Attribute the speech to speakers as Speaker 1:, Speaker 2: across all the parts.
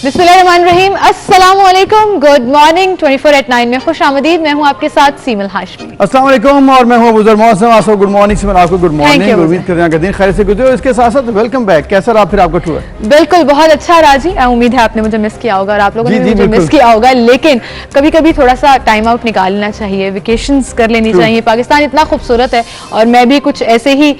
Speaker 1: बिस्मिल्लाहिर्रहमानिर्रहीम, अस्सलामुअलैकुम, good morning. 24/9 में खुश आमदीद। मैं हूँ आपके साथ सीमल हाशमी।
Speaker 2: अस्सलाम वालेकुम और मैं हूँ अबूजर मौसम। आपको गुड मॉर्निंग। सीमल आपको गुड मॉर्निंग। उम्मीद करते हैं कि दिन खैर से गुजरे। इसके साथ साथ वेलकम बैक। कैसा रहा फिर आपका टूर?
Speaker 1: बिल्कुल बहुत अच्छा राजी। उम्मीद है आपने मुझे मिस किया होगा और आप लोगों ने भी मुझे मिस किया होगा, लेकिन कभी कभी थोड़ा सा टाइम आउट निकाल लेना चाहिए, वेकेशंस कर लेनी चाहिए। पाकिस्तान इतना खूबसूरत है और मैं भी कुछ ऐसे ही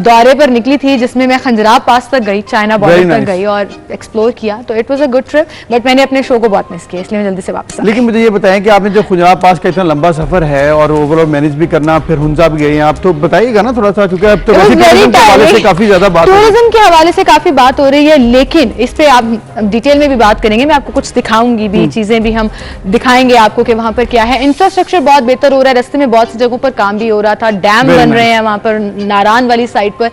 Speaker 1: दौरे पर निकली थी जिसमें मैं खंजराब पास तक गई, चाइना बॉर्डर तक गई और एक्सप्लोर किया। तो it was a good trip, but मैंने अपने शो को बहुत मिस किया, इसलिए मैं जल्दी से वापस।
Speaker 2: लेकिन मुझे ये बताएं कि आपने जो खंजराब पास का इतना लंबा सफर है और ओवरऑल मैनेज भी करना, फिर हुंजा भी गए हैं आप, तो बताइएगा ना थोड़ा सा, क्योंकि अब तो टूरिज्म के हवाले से काफी ज्यादा बात,
Speaker 1: टूरिज्म के हवाले से काफी बात हो रही है, लेकिन इस पे आप डिटेल में भी बात करेंगे। मैं आपको कुछ दिखाऊंगी भी, चीजें भी हम दिखाएंगे आपको कि वहां पर क्या है। इंफ्रास्ट्रक्चर बहुत बेहतर हो रहा है, रास्ते में बहुत सी जगहों पर काम भी हो रहा था, डैम बन रहे हैं वहां पर नारान वाली साइड पर।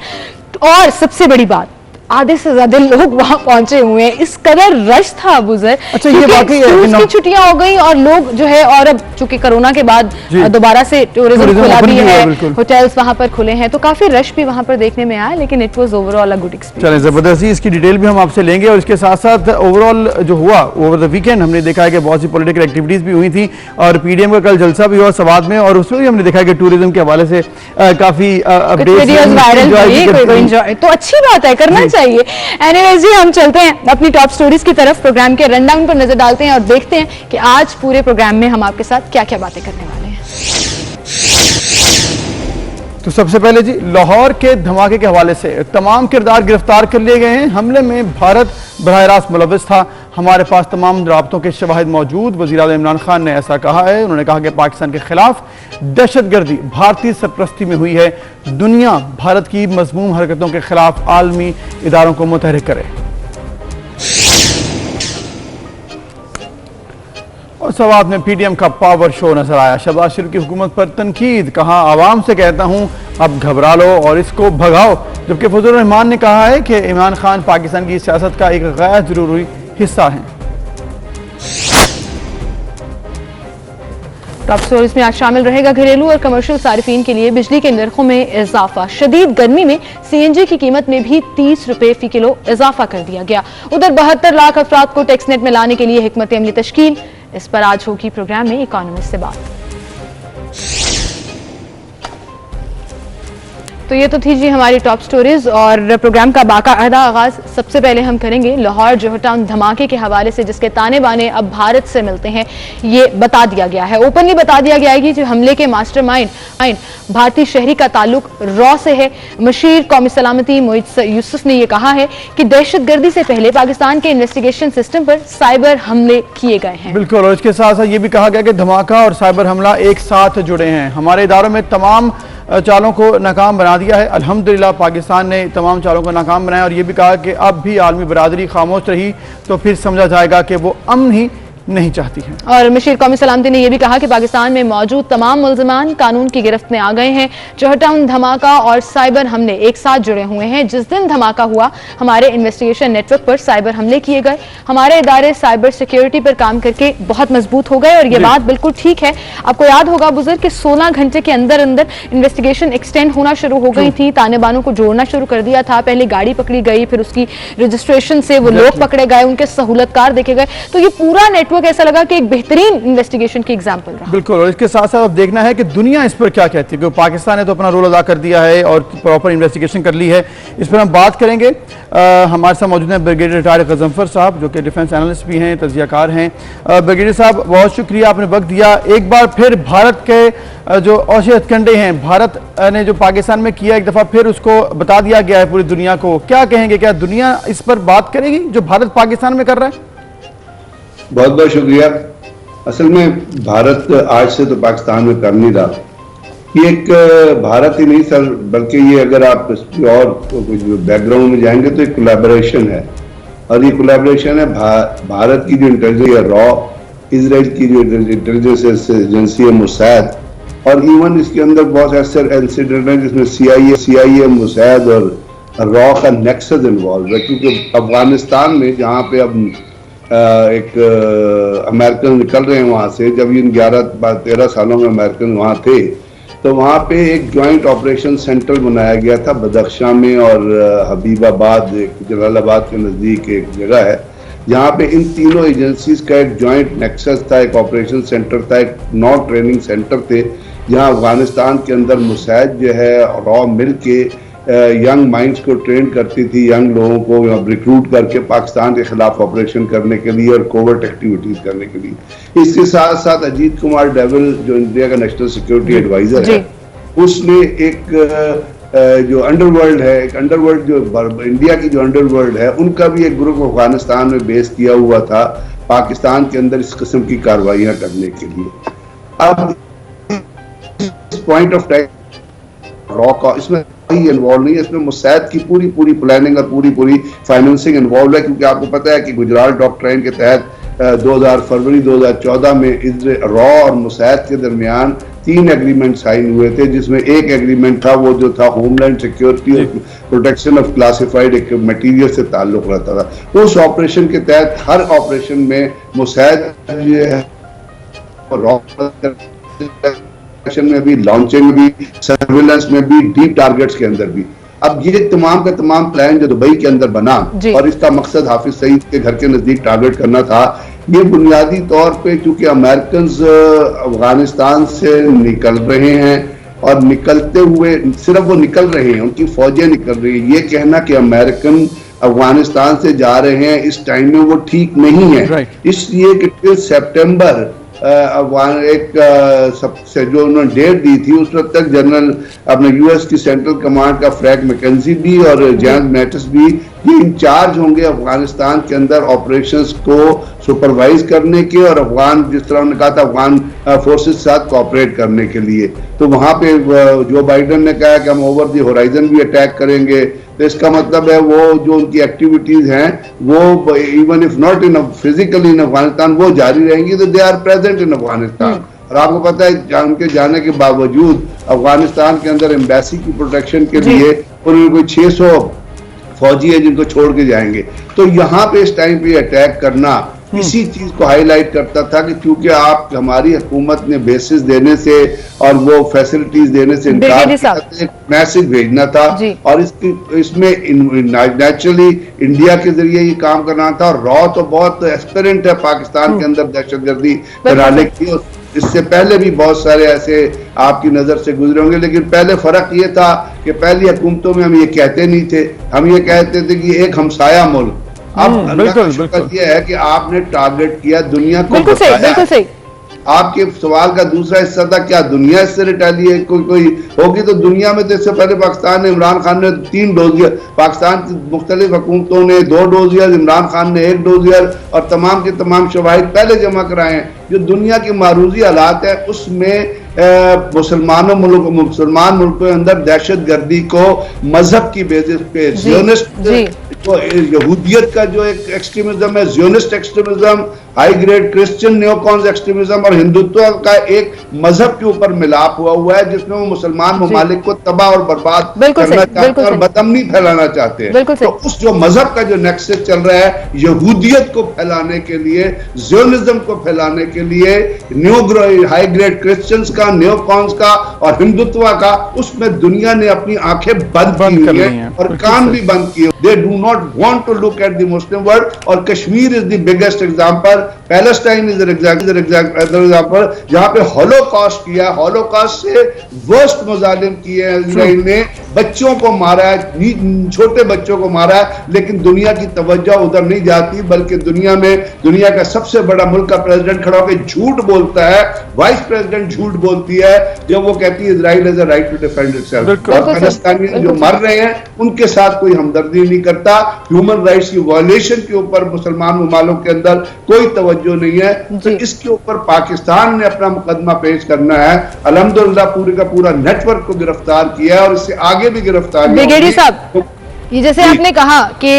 Speaker 1: और सबसे बड़ी बात, आधे से ज्यादा लोग वहां पहुंचे हुए हैं। इस कदर रश था अबूजर।
Speaker 2: अच्छा, ये वाकई
Speaker 1: की छुट्टियां हो गई और लोग जो है, और अब चूंकि कोरोना के बाद दोबारा से टूरिज्म खुला भी है, होटल्स वहां पर खुले हैं, तो काफी रश भी वहां पर देखने में आया, लेकिन it was overall a good experience.
Speaker 2: चलें, जबरदस्ती इसकी डिटेल भी हम आपसे लेंगे। और इसके साथ साथ ओवरऑल जो हुआ ओवर द वीकेंड, हमने देखा है कि बहुत सी पॉलिटिकल एक्टिविटीज भी हुई थी और पीडीएम का कल जलसा भी हुआ सवाद में, और उसमें भी हमने देखा कि टूरिज्म के हवाले से काफी
Speaker 1: वीडियोस वायरल हुई। तो अच्छी बात है, करना चाहिए। एनीवेज जी, हम चलते हैं अपनी टॉप स्टोरीज की तरफ। प्रोग्राम के रनडाउन पर नजर डालते हैं और देखते हैं कि आज पूरे प्रोग्राम में हम आपके साथ क्या क्या बातें करने वाले हैं।
Speaker 2: तो सबसे पहले जी, लाहौर के धमाके के हवाले से तमाम किरदार गिरफ्तार कर लिए गए हैं। हमले में भारत बराह रास्त मुलव्वस था। हमारे पास तमाम राब्तों के शवाहिद मौजूद। वज़ीर आज़म इमरान खान ने ऐसा कहा है। उन्होंने कहा कि पाकिस्तान के खिलाफ दहशतगर्दी भारतीय सरपरस्ती में हुई है। दुनिया भारत की मज़मूम हरकतों के खिलाफ आलमी इदारों को मुतहरिक करे। और सवाद में पीडीएम का पावर शो नजर आया। शहबाज शरीफ की हुकूमत पर तनकीद, कहा आवाम से कहता हूं अब घबरा लो और इसको भगाओ। जबकि फजलुर रहमान ने कहा है कि इमरान खान पाकिस्तान की सियासत का एक गैर जरूरी हिस्सा है।
Speaker 1: टॉप स्टोरीज में आज शामिल रहेगा, घरेलू और कमर्शियल सारिफीन के लिए बिजली के नरखों में इजाफा। शदीद गर्मी में सीएनजी की कीमत में भी 30 रुपए फी किलो इजाफा कर दिया गया। उधर 72 लाख अफराद को टैक्सनेट में लाने के लिए हिकमत अमली तश्कील। इस पर आज होगी प्रोग्राम में इकोनॉमिस्ट से बात। तो ये तो थी जी हमारी टॉप स्टोरीज और प्रोग्राम का बाकायदा आगाज सबसे पहले हम करेंगे लाहौर जोहर टाउन धमाके के हवाले से, जिसके ताने बाने अब भारत से मिलते हैं। ये बता दिया गया है, ओपनली बता दिया गया है कि जो हमले के मास्टरमाइंड भारतीय शहरी का ताल्लुक रॉ से है। मशीर कौमी सलामती मोइज यूसुफ ने यह कहा है कि दहशतगर्दी से पहले पाकिस्तान के इन्वेस्टिगेशन सिस्टम पर साइबर हमले किए गए हैं।
Speaker 2: बिल्कुल, और इसके साथ साथ ये भी कहा गया कि धमाका और साइबर हमला एक साथ जुड़े हैं। हमारे इदारों में तमाम चालों को नाकाम बना दिया है। अल्हम्दुलिल्लाह पाकिस्तान ने तमाम चालों को नाकाम बनाया और ये भी कहा कि अब भी आलमी बरादरी खामोश रही तो फिर समझा जाएगा कि वो अमन ही नहीं चाहती है।
Speaker 1: और मशीर कौमी सलामती ने यह भी कहा कि पाकिस्तान में मौजूद तमाम मुल्जिमान कानून की गिरफ्त में आ गए हैं। जोहर टाउन धमाका और साइबर हमले एक साथ जुड़े हुए हैं। जिस दिन धमाका हुआ, हमारे इन्वेस्टिगेशन नेटवर्क पर साइबर हमले किए गए। हमारे इदारे साइबर सिक्योरिटी पर काम करके बहुत मजबूत हो गए और ये बात बिल्कुल ठीक है। आपको याद होगा बुजुर्ग कि 16 घंटे के अंदर अंदर इन्वेस्टिगेशन एक्सटेंड होना शुरू हो गई थी। ताने बानों को जोड़ना शुरू कर दिया था। पहले गाड़ी पकड़ी गई, फिर उसकी रजिस्ट्रेशन से वो लोग पकड़े गए, उनके सहूलतकार देखे गए। तो ये पूरा नेटवर्क ऐसा लगा कि एक बेहतरीन इन्वेस्टिगेशन की एग्जांपल रहा।
Speaker 2: बिल्कुल, और इसके साथ साथ अब देखना है कि दुनिया इस पर क्या कहती है, क्योंकि पाकिस्तान ने तो अपना रोल अदा कर दिया है और प्रॉपर इन्वेस्टिगेशन कर ली है। इस पर हम बात करेंगे। हमारे साथ मौजूद हैं ब्रिगेडियर रिटायर्ड गजनफर साहब, जो कि डिफेंस एनालिस्ट भी हैं, तजियाकार हैं। ब्रिगेडियर साहब, बहुत शुक्रिया, आपने वक्त दिया। एक बार फिर भारत के जो औशे हथकंडे हैं, भारत ने जो पाकिस्तान में किया, एक दफा फिर उसको बता दिया गया है पूरी दुनिया को। क्या कहेंगे, क्या दुनिया इस पर बात करेगी जो भारत पाकिस्तान में कर रहा है?
Speaker 3: बहुत बहुत शुक्रिया। असल में भारत आज से तो पाकिस्तान में कर नहीं रहा। ये एक भारत ही नहीं सर, बल्कि ये अगर आप और बैकग्राउंड में जाएंगे तो एक कोलैबोरेशन है। और ये कोलैबोरेशन है भारत की जो इंटेलिजेंस है रॉ, इजराइल की जो इंटेलिजेंस एजेंसी है मोसाद, और इवन इसके अंदर बहुत ऐसे इंसिडेंट है जिसमें CIA मोसाद और रॉ का नेक्सस इन्वॉल्व है। क्योंकि अफगानिस्तान में जहाँ पे अब एक अमेरिकन निकल रहे हैं वहाँ से, जब इन 11-13 सालों में अमेरिकन वहाँ थे, तो वहाँ पे एक जॉइंट ऑपरेशन सेंटर बनाया गया था बदख्शां में और हबीबाबाद, एक जलालाबाद के नज़दीक एक जगह है जहां पे इन तीनों एजेंसीज का एक जॉइंट नेक्सस था, एक ऑपरेशन सेंटर था, एक नॉन ट्रेनिंग सेंटर थे, जहां अफगानिस्तान के अंदर मुसैद जो है रॉ मिल के यंग माइंड्स को ट्रेन करती थी, यंग लोगों को रिक्रूट करके पाकिस्तान के खिलाफ ऑपरेशन करने के लिए और कोवर्ट एक्टिविटीज करने के लिए। इसके साथ साथ अजीत कुमार डेविल जो इंडिया का नेशनल सिक्योरिटी एडवाइजर है, उसने एक जो अंडरवर्ल्ड है, एक अंडरवर्ल्ड जो इंडिया की जो अंडरवर्ल्ड है, उनका भी एक ग्रुप अफगानिस्तान में बेस किया हुआ था पाकिस्तान के अंदर इस किस्म की कार्रवाइयां करने के लिए। अब इस पॉइंट ऑफ टाइम रॉ का इसमें इन्वॉल्व नहीं है, इसमें मुसैद की पूरी प्लानिंग और पूरी फाइनेंसिंग इन्वॉल्व है, क्योंकि आपको पता है कि गुजरात डॉक्ट्राइन के तहत फरवरी 2014 में रॉ और मुसैद के दरमियान 3 एग्रीमेंट साइन हुए थे, जिसमें एक एग्रीमेंट था वो जो था होमलैंड सिक्योरिटी और प्रोटेक्शन ऑफ क्लासिफाइड मटीरियल से ताल्लुक रखता था। उस ऑपरेशन के तहत हर ऑपरेशन में मुसैद रॉ में भी, लॉन्चिंग में भी, सर्विलेंस में भी, डीप टारगेट्स के अंदर भी। अब ये तमाम का तमाम प्लान जो दुबई के अंदर बना और इसका मकसद हाफिज सईद के घर के नजदीक टारगेट करना था, ये बुनियादी तौर पे चूंकि अमेरिकन अफगानिस्तान से निकल रहे हैं और निकलते हुए सिर्फ वो निकल रहे हैं, उनकी फौजें निकल रही है, ये कहना कि अमेरिकन अफगानिस्तान से जा रहे हैं इस टाइम में वो ठीक नहीं है। इसलिए कि फिर सितंबर एक सबसे जो उन्होंने डेट दी थी उस वक्त तक जनरल अपने यूएस की सेंट्रल कमांड का फ्रैंक मैकेंजी भी और जेम्स मैटिस भी ये इंचार्ज होंगे अफगानिस्तान के अंदर ऑपरेशंस को सुपरवाइज करने के और अफगान जिस तरह उन्होंने कहा था अफगान फोर्सेस के साथ कोऑपरेट करने के लिए। तो वहां पे जो बाइडेन ने कहा कि हम ओवर द होराइजन भी अटैक करेंगे, तो इसका मतलब है वो जो उनकी एक्टिविटीज हैं वो even if not in physically in Afghanistan वो जारी रहेंगी, तो they are present in Afghanistan. और आपको पता है उनके जाने के बावजूद अफगानिस्तान के अंदर एम्बेसी की प्रोटेक्शन के लिए उन्होंने कोई 600 फौजी है जिनको छोड़ के जाएंगे। तो यहाँ पे इस टाइम पे अटैक करना इसी चीज को हाईलाइट करता था कि क्योंकि आप हमारी हुकूमत ने बेसिस देने से और वो फैसिलिटीज देने से इनकार मैसेज भेजना था और इसमें नेचुरली इंडिया के जरिए ये काम करना था। और रॉ तो बहुत एक्सपेरिमेंट है पाकिस्तान के अंदर दहशतगर्दी फैलाने की, इससे पहले भी बहुत सारे ऐसे आपकी नजर से गुजरे होंगे, लेकिन पहले फर्क ये था कि पहली हुकूमतों में हम ये कहते नहीं थे, हम ये कहते थे कि एक हमसाया मुल्क। अब ये है कि आपने टारगेट किया दुनिया को, बिल्कुल सही। आपके सवाल का दूसरा हिस्सा था क्या दुनिया इससे रिटेलिएट कोई होगी? तो दुनिया में तो इससे पहले पाकिस्तान ने, इमरान खान ने 3 डोज दिया, पाकिस्तान की मुख्तलिफ हुकूमतों ने 2 डोज दिया, इमरान खान ने 1 डोज दिया और तमाम के तमाम शवाहिद पहले जमा कराए हैं। जो दुनिया की मारूजी हालात है उसमें मुसलमान मुल्कों के अंदर दहशत गर्दी को मजहब की बेसिस पे तो यहूदियत का जो एक एक्सट्रीमिज्म है, Zionist extremism, high grade Christian neocons extremism और हिंदुत्व का एक मजहब के ऊपर मिलाप हुआ है, जिसमें वो मुसलमान ममालिक को तबाह और बर्बाद करना चाहते हैं और बदअमनी फैलाना चाहते हैं। तो उस जो मजहब का जो नेक्सस चल रहा है यहूदियत को फैलाने के लिए, ज़ियोनिज्म को फैलाने के लिए, हाई ग्रेड क्रिश्चियंस का, न्योकॉन्स का और हिंदुत्व का, उसमें दुनिया ने अपनी आंखें बंद की हुई है और कान भी बंद किए। They do not want to look at the Muslim world और Kashmir is the biggest example, Palestine is another example जहां पे हॉलोकॉस्ट किया, हॉलोकॉस्ट से वर्स्ट मजालिम किए हैं इजराइल ने, बच्चों को मारा है, छोटे बच्चों को मारा है, लेकिन दुनिया की तवज्जो उधर नहीं जाती, बल्कि दुनिया में दुनिया का सबसे बड़ा मुल्क का प्रेसिडेंट खड़ा होकर झूठ बोलता है, वाइस प्रेसिडेंट झूठ बोलती है जब वो कहती है Israel has a right to defend itself और पैलेस्टाइन जो मर रहे हैं उनके साथ कोई हमदर्दी नहीं करता। ह्यूमन राइट्स की वायलेशन के ऊपर मुसलमान ममालिक के अंदर कोई तवज्जो नहीं है, तो इसके ऊपर पाकिस्तान ने अपना मुकदमा पेश करना है। अल्हम्दुलिल्लाह पूरे का पूरा नेटवर्क को गिरफ्तार किया है और इससे आगे भी गिरफ्तार
Speaker 1: ब्रिगेडियर साहब, ये जैसे आपने कहा कि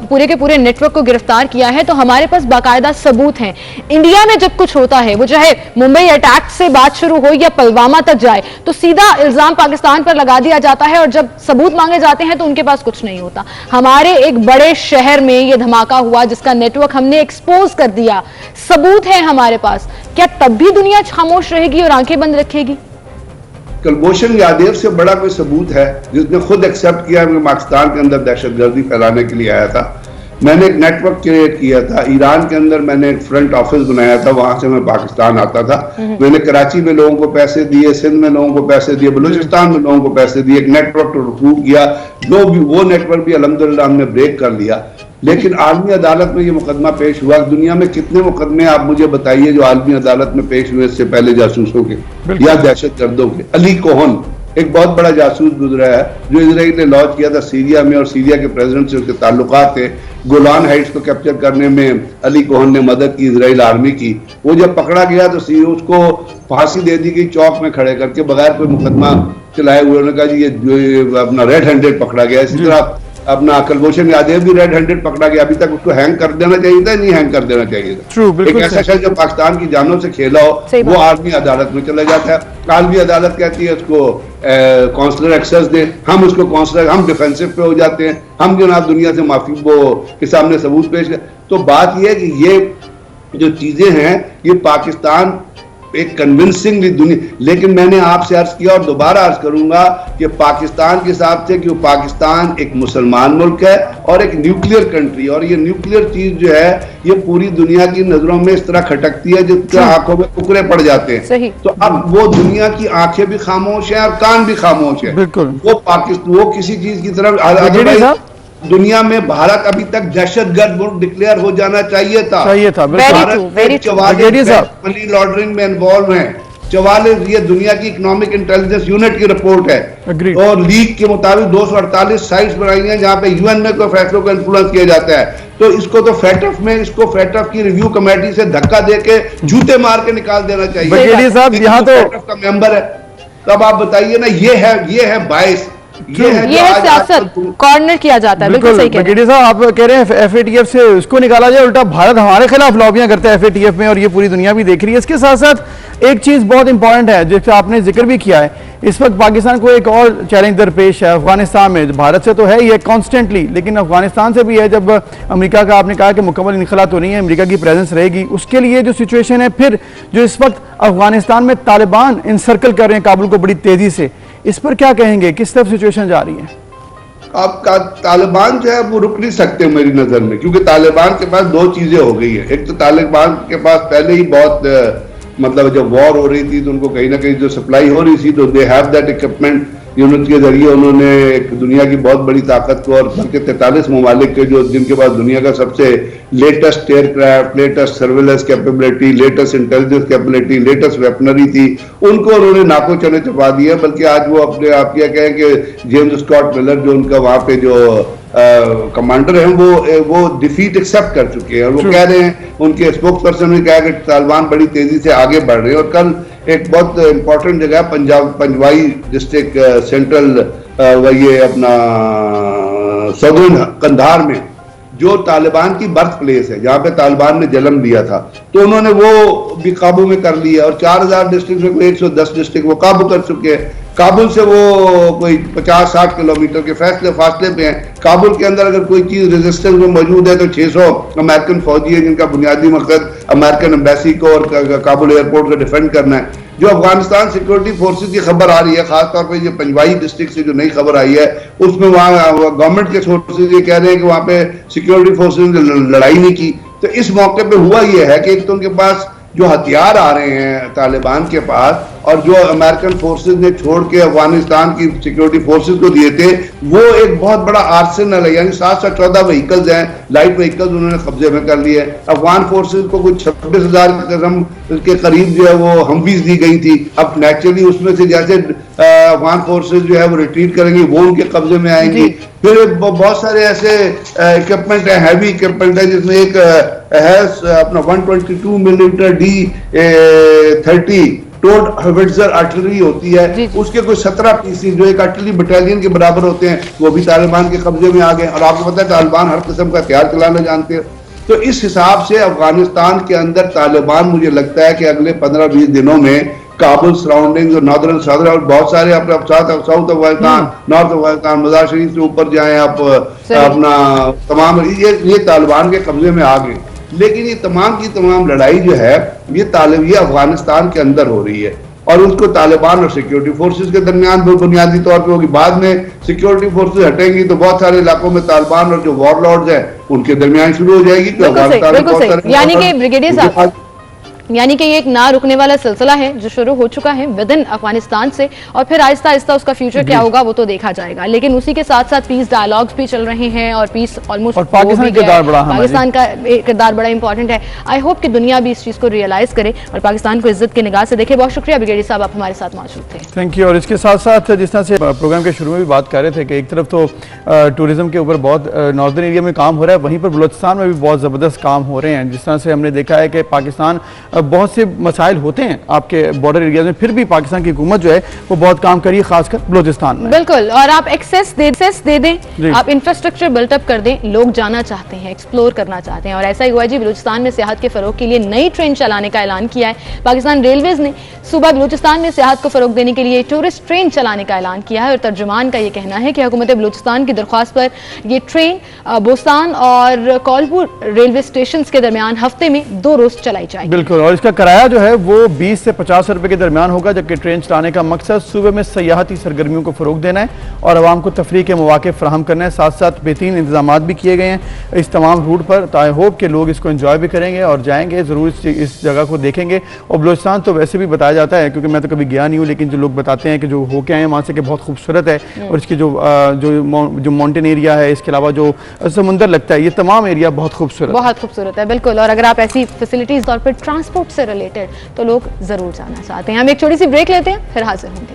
Speaker 1: पूरे के पूरे नेटवर्क को गिरफ्तार किया है, तो हमारे पास बाकायदा सबूत हैं। इंडिया में जब कुछ होता है, वो चाहे मुंबई अटैक से बात शुरू हो या पुलवामा तक जाए, तो सीधा इल्जाम पाकिस्तान पर लगा दिया जाता है और जब सबूत मांगे जाते हैं तो उनके पास कुछ नहीं होता। हमारे एक बड़े शहर में ये धमाका हुआ जिसका नेटवर्क हमने एक्सपोज कर दिया, सबूत है हमारे पास, क्या तब भी दुनिया खामोश रहेगी और आंखें बंद रखेगी?
Speaker 3: कुलभूषण यादव से बड़ा कोई सबूत है जिसने खुद एक्सेप्ट किया कि पाकिस्तान के अंदर दहशतगर्दी फैलाने के लिए आया था? मैंने एक नेटवर्क क्रिएट किया था ईरान के अंदर, मैंने एक फ्रंट ऑफिस बनाया था, वहां से मैं पाकिस्तान आता था। मैंने कराची में लोगों को पैसे दिए, सिंध में लोगों को पैसे दिए, बलूचिस्तान में लोगों को पैसे दिए, एक नेटवर्क शुरू किया। जो भी वो नेटवर्क भी अल्हम्दुलिल्लाह हमने ब्रेक कर लिया। लेकिन आलमी अदालत में ये मुकदमा पेश हुआ। दुनिया में कितने मुकदमे आप मुझे बताइए जो आलमी अदालत में पेश हुए इससे पहले जासूसों के या दहशतगर्दों के। अली कोहन एक बहुत बड़ा जासूस गुजरा है जो इजराइल ने लॉन्च किया था सीरिया में, और सीरिया के प्रेसिडेंट से उसके ताल्लुकात थे। गोलान हाइट्स को कैप्चर करने में अली कोहन ने मदद की इजराइल आर्मी की। वो जब पकड़ा गया तो उसको फांसी दे दी गई चौक में खड़े करके, बगैर कोई मुकदमा चलाए हुए। उन्होंने कहा जी ये अपना रेड हैंडेड पकड़ा गया। इसी तरह अपना कुलभूषण यादव भी रेड हैंडेड पकड़ा गया। अभी तक उसको हैंग कर देना चाहिए था, नहीं हैंग कर देना चाहिए था। एक ऐसा शख्स जो पाकिस्तान की जानों से खेला हो वो आर्मी अदालत में चला जाता है। आर्मी अदालत कहती है उसको काउंसलर एक्सेस दे, हम उसको काउंसलर, हम डिफेंसिव पे हो जाते हैं, हम जनाब दुनिया से माफी वो के सामने सबूत पेश कर। तो बात यह है कि ये जो चीजें हैं ये पाकिस्तान एक कन्विंसिंगली दुनिया, लेकिन मैंने आपसे अर्ज किया और दोबारा अर्ज करूंगा कि पाकिस्तान के हिसाब से कि पाकिस्तान एक मुसलमान मुल्क है और एक न्यूक्लियर कंट्री, और ये न्यूक्लियर चीज जो है ये पूरी दुनिया की नजरों में इस तरह खटकती है जिस तरह आंखों में कुकरे पड़ जाते हैं। तो अब वो दुनिया की आंखें भी खामोश है और कान भी खामोश है। वो पाकिस्तान वो किसी चीज की तरफ, दुनिया में भारत अभी तक दहशतगर्द मुल्क डिक्लेयर हो जाना चाहिए था। भारत 44 मनी लॉन्ड्रिंग में इन्वॉल्व हैं। 44 ये दुनिया की इकोनॉमिक इंटेलिजेंस यूनिट की रिपोर्ट है। और लीग के मुताबिक 248 साइट्स बनाई हैं जहां पे यूएन में कोई फैसलों को इन्फ्लुएंस किया जाता है। तो इसको तो फेटफ की रिव्यू कमेटी से धक्का देके जूते मार के निकाल देना चाहिए।
Speaker 2: साहब यहाँ तो
Speaker 3: फेटफ का मेंबर है। तब आप बताइए ना, ये है बायस,
Speaker 1: ये है सियासत, कॉर्नर किया जाता है। बिल्कुल सही कह रहे हैं
Speaker 2: साहब। आप कह रहे हैं एफएटीएफ से उसको निकाला जाए, उल्टा भारत हमारे खिलाफ लॉबियां करता है एफएटीएफ में, और ये पूरी दुनिया भी देख रही है। इसके साथ साथ एक चीज बहुत इंपॉर्टेंट है जिसका आपने जिक्र भी किया है, इस वक्त पाकिस्तान को एक और चैलेंज दरपेश है अफगानिस्तान में। भारत से तो है ये कॉन्स्टेंटली, लेकिन अफगानिस्तान से भी है। जब अमेरिका का आपने कहा कि मुकम्मल इनखला तो नहीं है, अमेरिका की प्रेजेंस रहेगी, उसके लिए जो सिचुएशन है, फिर जो इस वक्त अफगानिस्तान में तालिबान इनसर्कल कर रहे हैं काबुल को बड़ी तेजी से, इस पर क्या कहेंगे? किस तरफ सिचुएशन जा रही है?
Speaker 3: आपका तालिबान जो है वो रुक नहीं सकते मेरी नजर में, क्योंकि तालिबान के पास दो चीजें हो गई है। एक तो तालिबान के पास पहले ही बहुत मतलब जब वॉर हो रही थी तो उनको कहीं ना कहीं जो सप्लाई हो रही थी तो they have that equipment unit के जरिए उन्होंने एक दुनिया की बहुत बड़ी ताकत को, और बल्कि 43 ममालिक के जो जिनके पास दुनिया का सबसे latest aircraft, latest surveillance capability, latest intelligence capability, latest weaponry थी, उनको उन्होंने नाको चने चबा दिया। बल्कि आज वो अपने आप क्या कहें कि जेम्स स्कॉट मिलर जो उनका वहां पे जो कमांडर हैं वो डिफीट एक्सेप्ट कर चुके हैं, और वो कह रहे हैं, उनके स्पोक्स पर्सन ने कहा कि तालिबान बड़ी तेजी से आगे बढ़ रहे हैं। और कल एक बहुत इंपॉर्टेंट जगह पंजवाई डिस्ट्रिक्ट सेंट्रल ये अपना सदर्न कंधार में जो तालिबान की बर्थ प्लेस है, जहां पे तालिबान ने जन्म लिया था, तो उन्होंने वो भी काबू में कर लिया। और 4000 डिस्ट्रिक्ट में कोई 110 डिस्ट्रिक्ट वो काबू कर चुके हैं। काबुल से वो कोई 50-60 किलोमीटर के फासले पे हैं। काबुल के अंदर अगर कोई चीज रेजिस्टेंस में मौजूद है तो 600 अमेरिकन फौजी है जिनका बुनियादी मकसद अमेरिकन एम्बेसी को और काबुल एयरपोर्ट को डिफेंड करना है। जो अफगानिस्तान सिक्योरिटी फोर्सेस की खबर आ रही है, खासतौर पर ये पंजवाई डिस्ट्रिक्ट से जो नई खबर आई है, उसमें वहाँ गवर्नमेंट के सोर्सेज ये कह रहे हैं कि वहाँ पे सिक्योरिटी फोर्सेज ने लड़ाई नहीं की। तो इस मौके पे हुआ ये है कि एक तो उनके पास जो हथियार आ रहे हैं तालिबान के पास, और जो अमेरिकन फोर्सेस ने छोड़ के अफगानिस्तान की सिक्योरिटी फोर्सेस को दिए थे, वो एक बहुत बड़ा आर्सेनल है। यानी 714 व्हीकल्स हैं, लाइट व्हीकल्स उन्होंने कब्जे में कर लिए। अफगान फोर्सेस को कुछ 26,000 के करीब जो है वो हमवीज दी गई थी। अब नेचुरली उसमें से जैसे अफगान फोर्सेस जो है वो रिट्रीट करेंगी, वो उनके कब्जे में आएंगी। फिर बहुत सारे ऐसे इक्विपमेंट है, हैवी इक्विपमेंट है, जिसमें एक है अपना 122 मिलीमीटर D30 टोड हवेट्जर आर्टिलरी होती है, उसके कुछ 17 पीसी जो एक आर्टिलरी बटालियन के बराबर होते हैं, वो भी तालिबान के कब्जे में आ गए। और आपको पता है तालिबान हर किस्म का हथियार चलाना जानते हैं। तो इस हिसाब से अफगानिस्तान के अंदर तालिबान, मुझे लगता है कि अगले 15-20 दिनों में काबुल सराउंडिंग और नॉर्दर्न साउथ और बहुत सारे साउथ अफगानिस्तान, नॉर्थ अफगानिस्तान, मजार शरीफ से ऊपर जाएं आप, अपना तमाम ये तालिबान के कब्जे में आ गए। लेकिन ये तमाम की तमाम लड़ाई जो है ये अफगानिस्तान के अंदर हो रही है। और उसको तालिबान और सिक्योरिटी फोर्सेस के दरमियान बुनियादी तौर पे होगी। बाद में सिक्योरिटी फोर्सेस हटेंगी तो बहुत सारे इलाकों में तालिबान और जो वॉरलॉर्ड्स हैं उनके दरमियान शुरू हो जाएगी।
Speaker 1: बिल्कुल सही। यानी कि ब्रिगेडियर साहब, यानी कि ये एक ना रुकने वाला सिलसिला है जो शुरू हो चुका है विद इन अफगानिस्तान से, और फिर आहिस्ता आहिस्ता उसका फ्यूचर क्या होगा वो तो देखा जाएगा। लेकिन उसी के साथ साथ पीस डायलॉग्स भी चल रहे हैं और पीस ऑलमोस्ट
Speaker 2: पाकिस्तान
Speaker 1: का किरदार बड़ा इंपॉर्टेंट है। आई होप कि दुनिया भी इस चीज को रियलाइज करे और पाकिस्तान को इज्जत की निगाह से देखे। बहुत शुक्रिया ब्रिगेडियर साहब, आप हमारे साथ मौजूद थे।
Speaker 2: Thank you. और इसके साथ साथ जिस तरह से प्रोग्राम के शुरू में भी बात कर रहे थे कि एक तरफ तो टूरिज्म के ऊपर बहुत नॉर्दर्न एरिया में काम हो रहा है, वहीं पर बलूचिस्तान में भी बहुत ज़बरदस्त काम हो रहे हैं। जिस तरह से हमने देखा है कि पाकिस्तान बहुत से मसाइल होते हैं आपके बॉर्डर एरिया में, फिर भी पाकिस्तान की हुकूमत जो है वो बहुत काम करी है, खासकर बलूचिस्तान में।
Speaker 1: बिल्कुल, और आप एक्सेस दे दें, आप इंफ्रास्ट्रक्चर बिल्टअप कर दें। लोग जाना चाहते हैं, एक्सप्लोर करना चाहते हैं, और ऐसा ही हुआ जी। बलूचिस्तान में सियाहत के फरोग के लिए नई ट्रेन चलाने का ऐलान किया है पाकिस्तान रेलवेज ने। सुबह बलूचिस्तान में सियाहत को फरोग देने के लिए टूरिस्ट ट्रेन चलाने का ऐलान किया है, और तर्जुमान का ये कहना है कि हुकूमत बलूचिस्तान की दरख्वास्त पर यह ट्रेन बोस्तान और कौलपुर रेलवे स्टेशन के दरमियान हफ्ते में 2 रोज चलाई जाएगी।
Speaker 2: बिल्कुल, और इसका किराया जो है वो 20 से 50 रुपए के दरमियान होगा, जबकि ट्रेन चलाने का मकसद सूबे में सयाहती सरगर्मियों को फरोग देना है और आवाम को तफरीह के मौके फराहम करना है। साथ साथ बेहतरीन इंतजाम भी किए गए हैं इस तमाम रूट पर। आई होप के लोग इसको एंजॉय भी करेंगे और जाएंगे ज़रूर, इस जगह को देखेंगे। और बलूचिस्तान तो वैसे भी बताया जाता है, क्योंकि मैं तो कभी गया नहीं हूँ, लेकिन जो लोग बताते हैं कि जो होके आए हैं वहाँ से कि बहुत खूबसूरत है, और इसकी जो माउंटेन एरिया है, इसके अलावा जो समुंदर लगता है, ये तमाम एरिया बहुत खूबसूरत
Speaker 1: है। बिल्कुल, और अगर आप ऐसी फैसिलिटीज तौर पर ट्रांसपोर्ट से रिलेटेड तो लोग जरूर जाना चाहते हैं। हम एक छोटी सी ब्रेक लेते हैं, फिर हाजिर होंगे।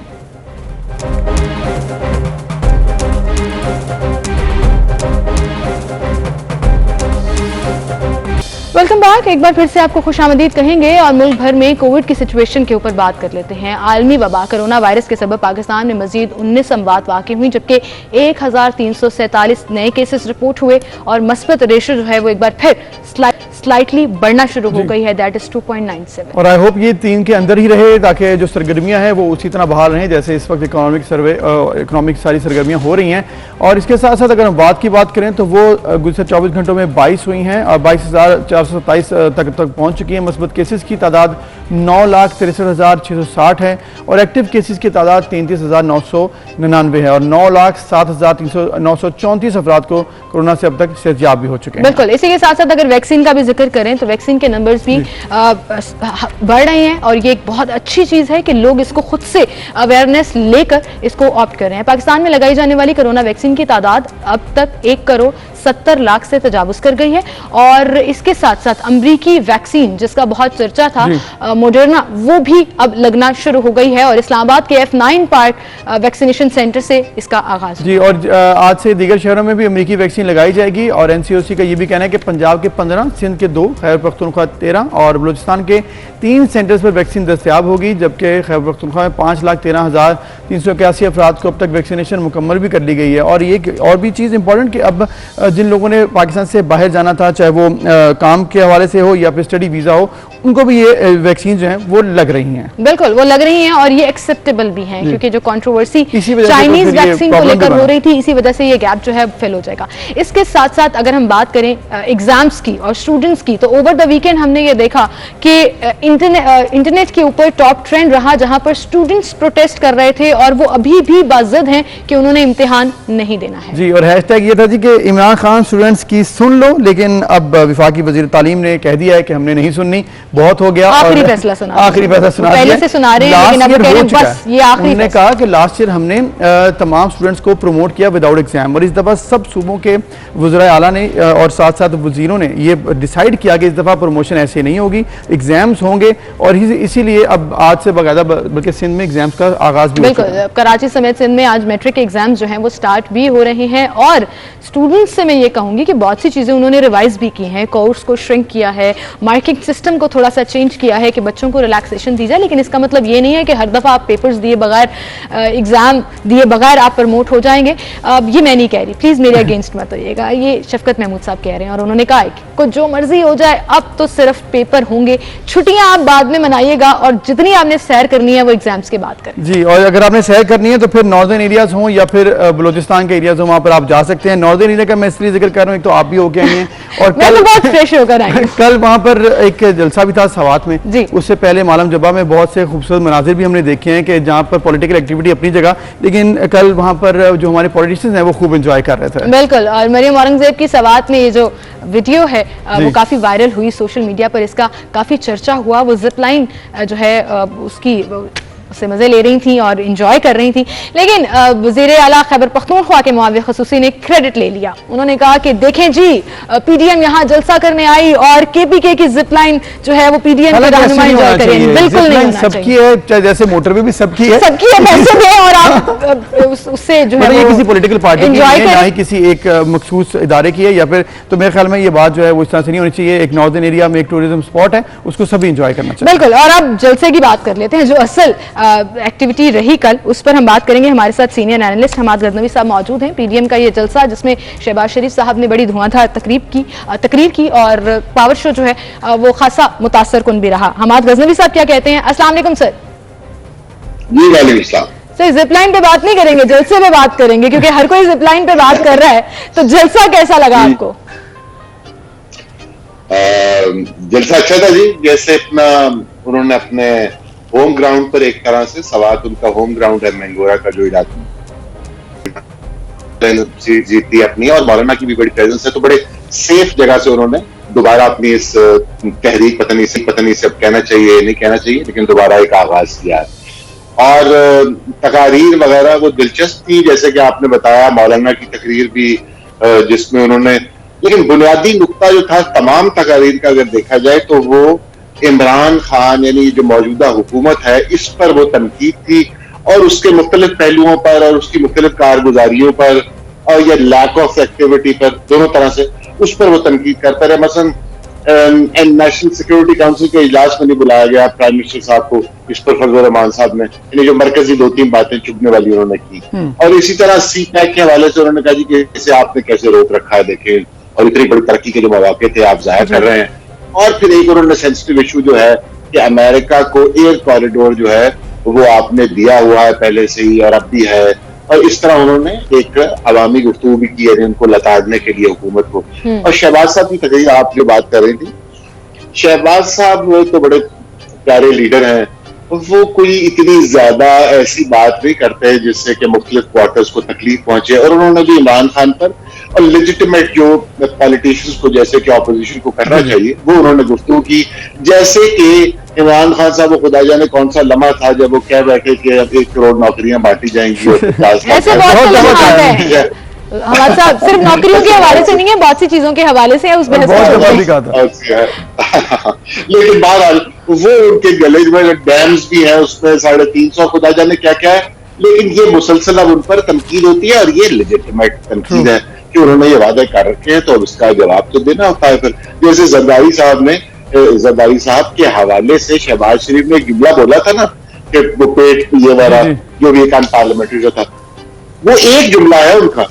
Speaker 1: Welcome back. एक बार फिर से आपको खुशामदीद कहेंगे और मुल्क भर में कोविड की सिचुएशन के ऊपर बात कर लेते हैं। आलमी वबा कोरोना वायरस के सबब पाकिस्तान में मजीद 19 अमवात वाक़ई हुई, जबकि 1347 नए केसेस रिपोर्ट हुए और मस्बत रेशो जो है वो एक बार फिर स्लाइटली बढ़ना शुरू हो गई है, दैट इज 2.97।
Speaker 2: और आई होप ये 3 के अंदर ही रहे, ताकि जो सरगर्मियां हैं वो उसी तरह बहाल रहें जैसे इस वक्त इकोनॉमिक सारी सरगर्मियां हो रही हैं। और इसके साथ साथ अगर हम बात करें तो वो गुज़श्ता 24 घंटों में 22 हुई हैं और 22,427 तक पहुंच चुकी है। मस्बत केसेस की तादाद 9,63,660 है और एक्टिव केसेस की तादाद 33,999 है, और 9,07,934 अफराद को कोरोना से अब तक सेहतयाब भी हो चुके हैं।
Speaker 1: बिल्कुल, इसी के साथ साथ अगर वैक्सीन का भी जिक्र करें तो वैक्सीन के नंबर्स भी बढ़ रहे हैं, और ये एक बहुत अच्छी चीज़ है कि लोग इसको खुद से अवेयरनेस लेकर इसको ऑप्ट कर रहे हैं। पाकिस्तान में लगाई जाने वाली कोरोना वैक्सीन की तादाद अब तक 1,70 लाख से तजावुज़ कर गई है, और इसके साथ साथ अमरीकी वैक्सीन जिसका बहुत चर्चा था मोडर्ना, वो भी अब लगना शुरू हो गई है, और इस्लामाबाद के F9 पार्क वैक्सीनेशन सेंटर से इसका आगाज
Speaker 2: जी। और आज से दीगर शहरों में भी अमरीकी वैक्सीन लगाई जाएगी, और NCOC का ये भी कहना है कि पंजाब के 15, सिंध के 2, खैबर पख्तूनख्वा 13 और बलूचिस्तान के 3 सेंटर्स पर वैक्सीन दस्तयाब होगी, जबकि खैबर पख्तूनख्वा में 5,13,381 अफराद को अब तक वैक्सीनेशन मुकम्मल भी कर ली गई है। और ये और भी चीज़ इंपॉर्टेंट कि अब जिन लोगों ने पाकिस्तान से बाहर जाना था, चाहे वो काम के हवाले से हो या फिर स्टडी वीज़ा हो, उनको भी ये वैक्सीन जो है वो लग रही हैं।
Speaker 1: बिल्कुल, वो लग रही हैं और ये एक्सेप्टेबल भी हैं, क्योंकि जो कंट्रोवर्सी चाइनीज वैक्सीन को लेकर हो रही थी, इसी वजह से ये गैप जो है फिल हो जाएगा। इसके साथ साथ अगर हम बात करें एग्जाम्स की और स्टूडेंट्स की, तो ओवर द वीकेंड हमने ये देखा कि इंटरनेट के ऊपर टॉप ट्रेंड रहा, जहां पर स्टूडेंट्स प्रोटेस्ट कर रहे थे और वो अभी भी बाज़िद हैं कि उन्होंने इम्तिहान नहीं देना है
Speaker 2: जी। और हैशटैग ये था जी कि इमरान खान स्टूडेंट्स की सुन लो, लेकिन अब वफाकी वज़ीर तालीम ने कह दिया है कि हमने नहीं सुननी, बहुत हो गया,
Speaker 1: आखिरी फैसला सुना पहले से सुना रहे हैं, लेकिन अब कह रहे हैं बस ये आखिरी।
Speaker 2: उन्होंने कहा कि लास्ट ईयर हमने तमाम स्टूडेंट्स को प्रमोट किया विदाउट एग्जाम, और इस दफ़ा सब सूबों के वज़राए आला ने और साथ साथ वज़ीरों ने ये डिसाइड किया कि इस दफ़ा प्रमोशन ऐसे नहीं होगी, एग्जाम्स होंगे। और इसीलिए अब आज से बाकायदा बल्कि सिंध में एग्जाम्स का आगाज भी
Speaker 1: बिल्कुल, कराची समेत सिंध में आज मैट्रिक एग्जाम्स जो हैं वो स्टार्ट भी हो रहे हैं, और स्टूडेंट्स से मैं ये कहूँगी कि बहुत सी चीज़ें उन्होंने रिवाइज भी की हैं, कोर्स को श्रिंक किया है, मार्किंग सिस्टम को थोड़ा सा चेंज किया है कि बच्चों को रिलैक्सेशन दी जाए, लेकिन इसका मतलब ये नहीं है कि हर दफ़ा आप पेपर्स दिए बगैर, एग्जाम दिए बगैर आप प्रमोट हो जाएंगे। ये मैं नहीं कह रही, प्लीज़ मेरे अगेंस्ट मत होइएगा, ये शफकत महमूद साहब कह रहे हैं, और उन्होंने कहा है कि जो मर्जी हो जाए अब तो सिर्फ पेपर होंगे, छुट्टियां आप बाद में मनाइएगा, और जितनी आपने सैर करनी है वो एग्जाम्स के बाद करें
Speaker 2: जी। और अगर आपने सैर करनी है तो फिर नॉर्दर्न एरियाज हों या फिर बलूचिस्तान के एरियाज हों, वहाँ पर आप जा सकते हैं। नॉर्दर्न एरिया का मैं इसलिए जिक्र कर रहा हूँ, एक तो आप भी होके आई हैं और
Speaker 1: कल बहुत फ्रेश होकर आए
Speaker 2: कल वहाँ पर एक जलसा भी भी था सवात में, उससे पहले मालम जबा में बहुत से खूबसूरत मनाजिर भी हमने देखे हैं कि जहाँ पर पॉलिटिकल एक्टिविटी अपनी जगह, लेकिन कल वहाँ पर जो हमारे पॉलिटिशियंस हैं वो खूब एंजॉय कर रहे थे। बिल्कुल, और मरियम औरंगजेब की सवात में ये जो वीडियो है वो काफ़ी वायरल हुई सोशल मीडिया पर, इसका काफ़ी चर्चा हुआ। वो जिप लाइन जो है उसकी उससे मजे ले रही थी और इंजॉय कर रही थी, लेकिन वज़ीर आला खैबर पख्तूनख्वा के मुआविन ख़ुसूसी ने क्रेडिट ले लिया। उन्होंने कहा कि देखें जी, पीडीएम यहाँ जलसा करने आई और केपीके की जिप लाइन जो है वो पीडीएम की रहनुमाई एंजॉय करेंगे। बिल्कुल नहीं होना सबकी है, चाहे जैसे मोटर में भी सबकी है, पैसे दें और आप उससे जो है किसी पॉलिटिकल पार्टी की ना ही किसी एक मखसूस इदारे की है, या फिर तो मेरे ख्याल में ये बात जो है वो इस तरह से नहीं होनी चाहिए। एक नॉर्दर्न एरिया में एक टूरिज्म स्पॉट है, उसको सभी एंजॉय करना चाहिए। बिल्कुल, और अब जलसे की बात कर लेते हैं। जो असल एक्टिविटी रही कल, उस पर हम बात करेंगे। हमारे साथ सीनियर एनालिस्ट हमाद गजनवी साहब मौजूद हैं। पीडीएम का ये जलसा जिसमें शहबाज शरीफ साहब ने बड़ी धुआंधार तकरीर की और पावर शो जो है वो खासा मुतासर कुन भी रहा। हमाद गजनवी साहब क्या कहते हैं? अस्सलाम वालेकुम सर।
Speaker 4: जी वालेकुम सलाम।
Speaker 1: सर, जिपलाइन पे बात नहीं करेंगे, जलसे पे बात करेंगे, क्योंकि हर कोई जिपलाइन पे बात कर रहा है। तो जलसा कैसा लगा आपको?
Speaker 4: जलसा अच्छा था जी। जैसे उन्होंने अपने होम ग्राउंड पर, एक तरह से सवात उनका होम ग्राउंड है, मैंगोरा का जो इलाका जीती अपनी, और मौलाना की भी बड़ी प्रेजेंस है, तो बड़े सेफ जगह से उन्होंने दोबारा अपनी इस तहरीक पता नहीं से अब कहना चाहिए नहीं कहना चाहिए, लेकिन दोबारा एक आगाज किया है। और तकारीर वगैरह वो दिलचस्प थी, जैसे कि आपने बताया, मौलाना की तकरीर भी जिसमें उन्होंने, लेकिन बुनियादी नुक्ता जो था तमाम तकारीर का अगर देखा जाए तो वो इमरान खान यानी जो मौजूदा हुकूमत है इस पर वो तनकीद थी, और उसके मुख्तलिफ पहलुओं पर और उसकी मुख्तलिफ कारगुजारियों पर और या लैक ऑफ एक्टिविटी पर, दोनों तरह से उस पर वो तनकीद करता रहे। मसलन नेशनल सिक्योरिटी काउंसिल के इजलास में नहीं बुलाया गया प्राइम मिनिस्टर साहब को, इस पर फजल रहमान साहब ने यानी जो मरकजी 2-3 बातें चुभने वाली उन्होंने की, और इसी तरह सी पैक के हवाले से उन्होंने कहा जी कि इसे आपने कैसे रोक रखा है, देखें, और इतनी बड़ी तरक्की के जो मौके थे आप जाहिर कर रहे हैं। और फिर एक उन्होंने सेंसिटिव इशू जो है कि अमेरिका को एयर कॉरिडोर जो है वो आपने दिया हुआ है पहले से ही और अब भी है, और इस तरह उन्होंने एक अवामी गुफ्तगू भी की है उनको लताड़ने के लिए हुकूमत को। और शहबाज साहब की तकरीर आप जो बात कर रही थी, शहबाज साहब वो तो बड़े प्यारे लीडर हैं, वो कोई इतनी ज्यादा ऐसी बात नहीं करते जिससे कि मुख्तलिफ क्वार्टर्स को तकलीफ पहुंचे, और उन्होंने भी इमरान खान पर और लेजिटिमेट जो पॉलिटिशियंस को जैसे कि ऑपोजिशन को करना चाहिए वो उन्होंने गुफ्तगू की। जैसे कि इमरान खान साहब को खुदा जाने कौन सा लम्हा था जब वो कह बैठे कि अब 1 करोड़ नौकरियां बांटी जाएंगी, और
Speaker 1: हमारे साहब सिर्फ नौकरियों के हवाले से नहीं है, बहुत सी चीजों के हवाले से है उस बहस
Speaker 4: लेकिन बहरहाल वो उनके गले में डैम्स भी है, उसमें 350 खुदा जाने क्या क्या है, लेकिन ये मुसलसल अब उन पर तनकीद होती है, और ये लेजिटिमेट तनकीद है कि उन्होंने ये वादे कर रखे हैं तो अब इसका जवाब तो देना होता है। फिर जैसे जरदारी साहब के हवाले से शहबाज शरीफ ने एक जुमला बोला था ना कि वो पेट ये वाला जो भी एक पार्लियामेंट्री जो था, वो एक जुमला है उनका।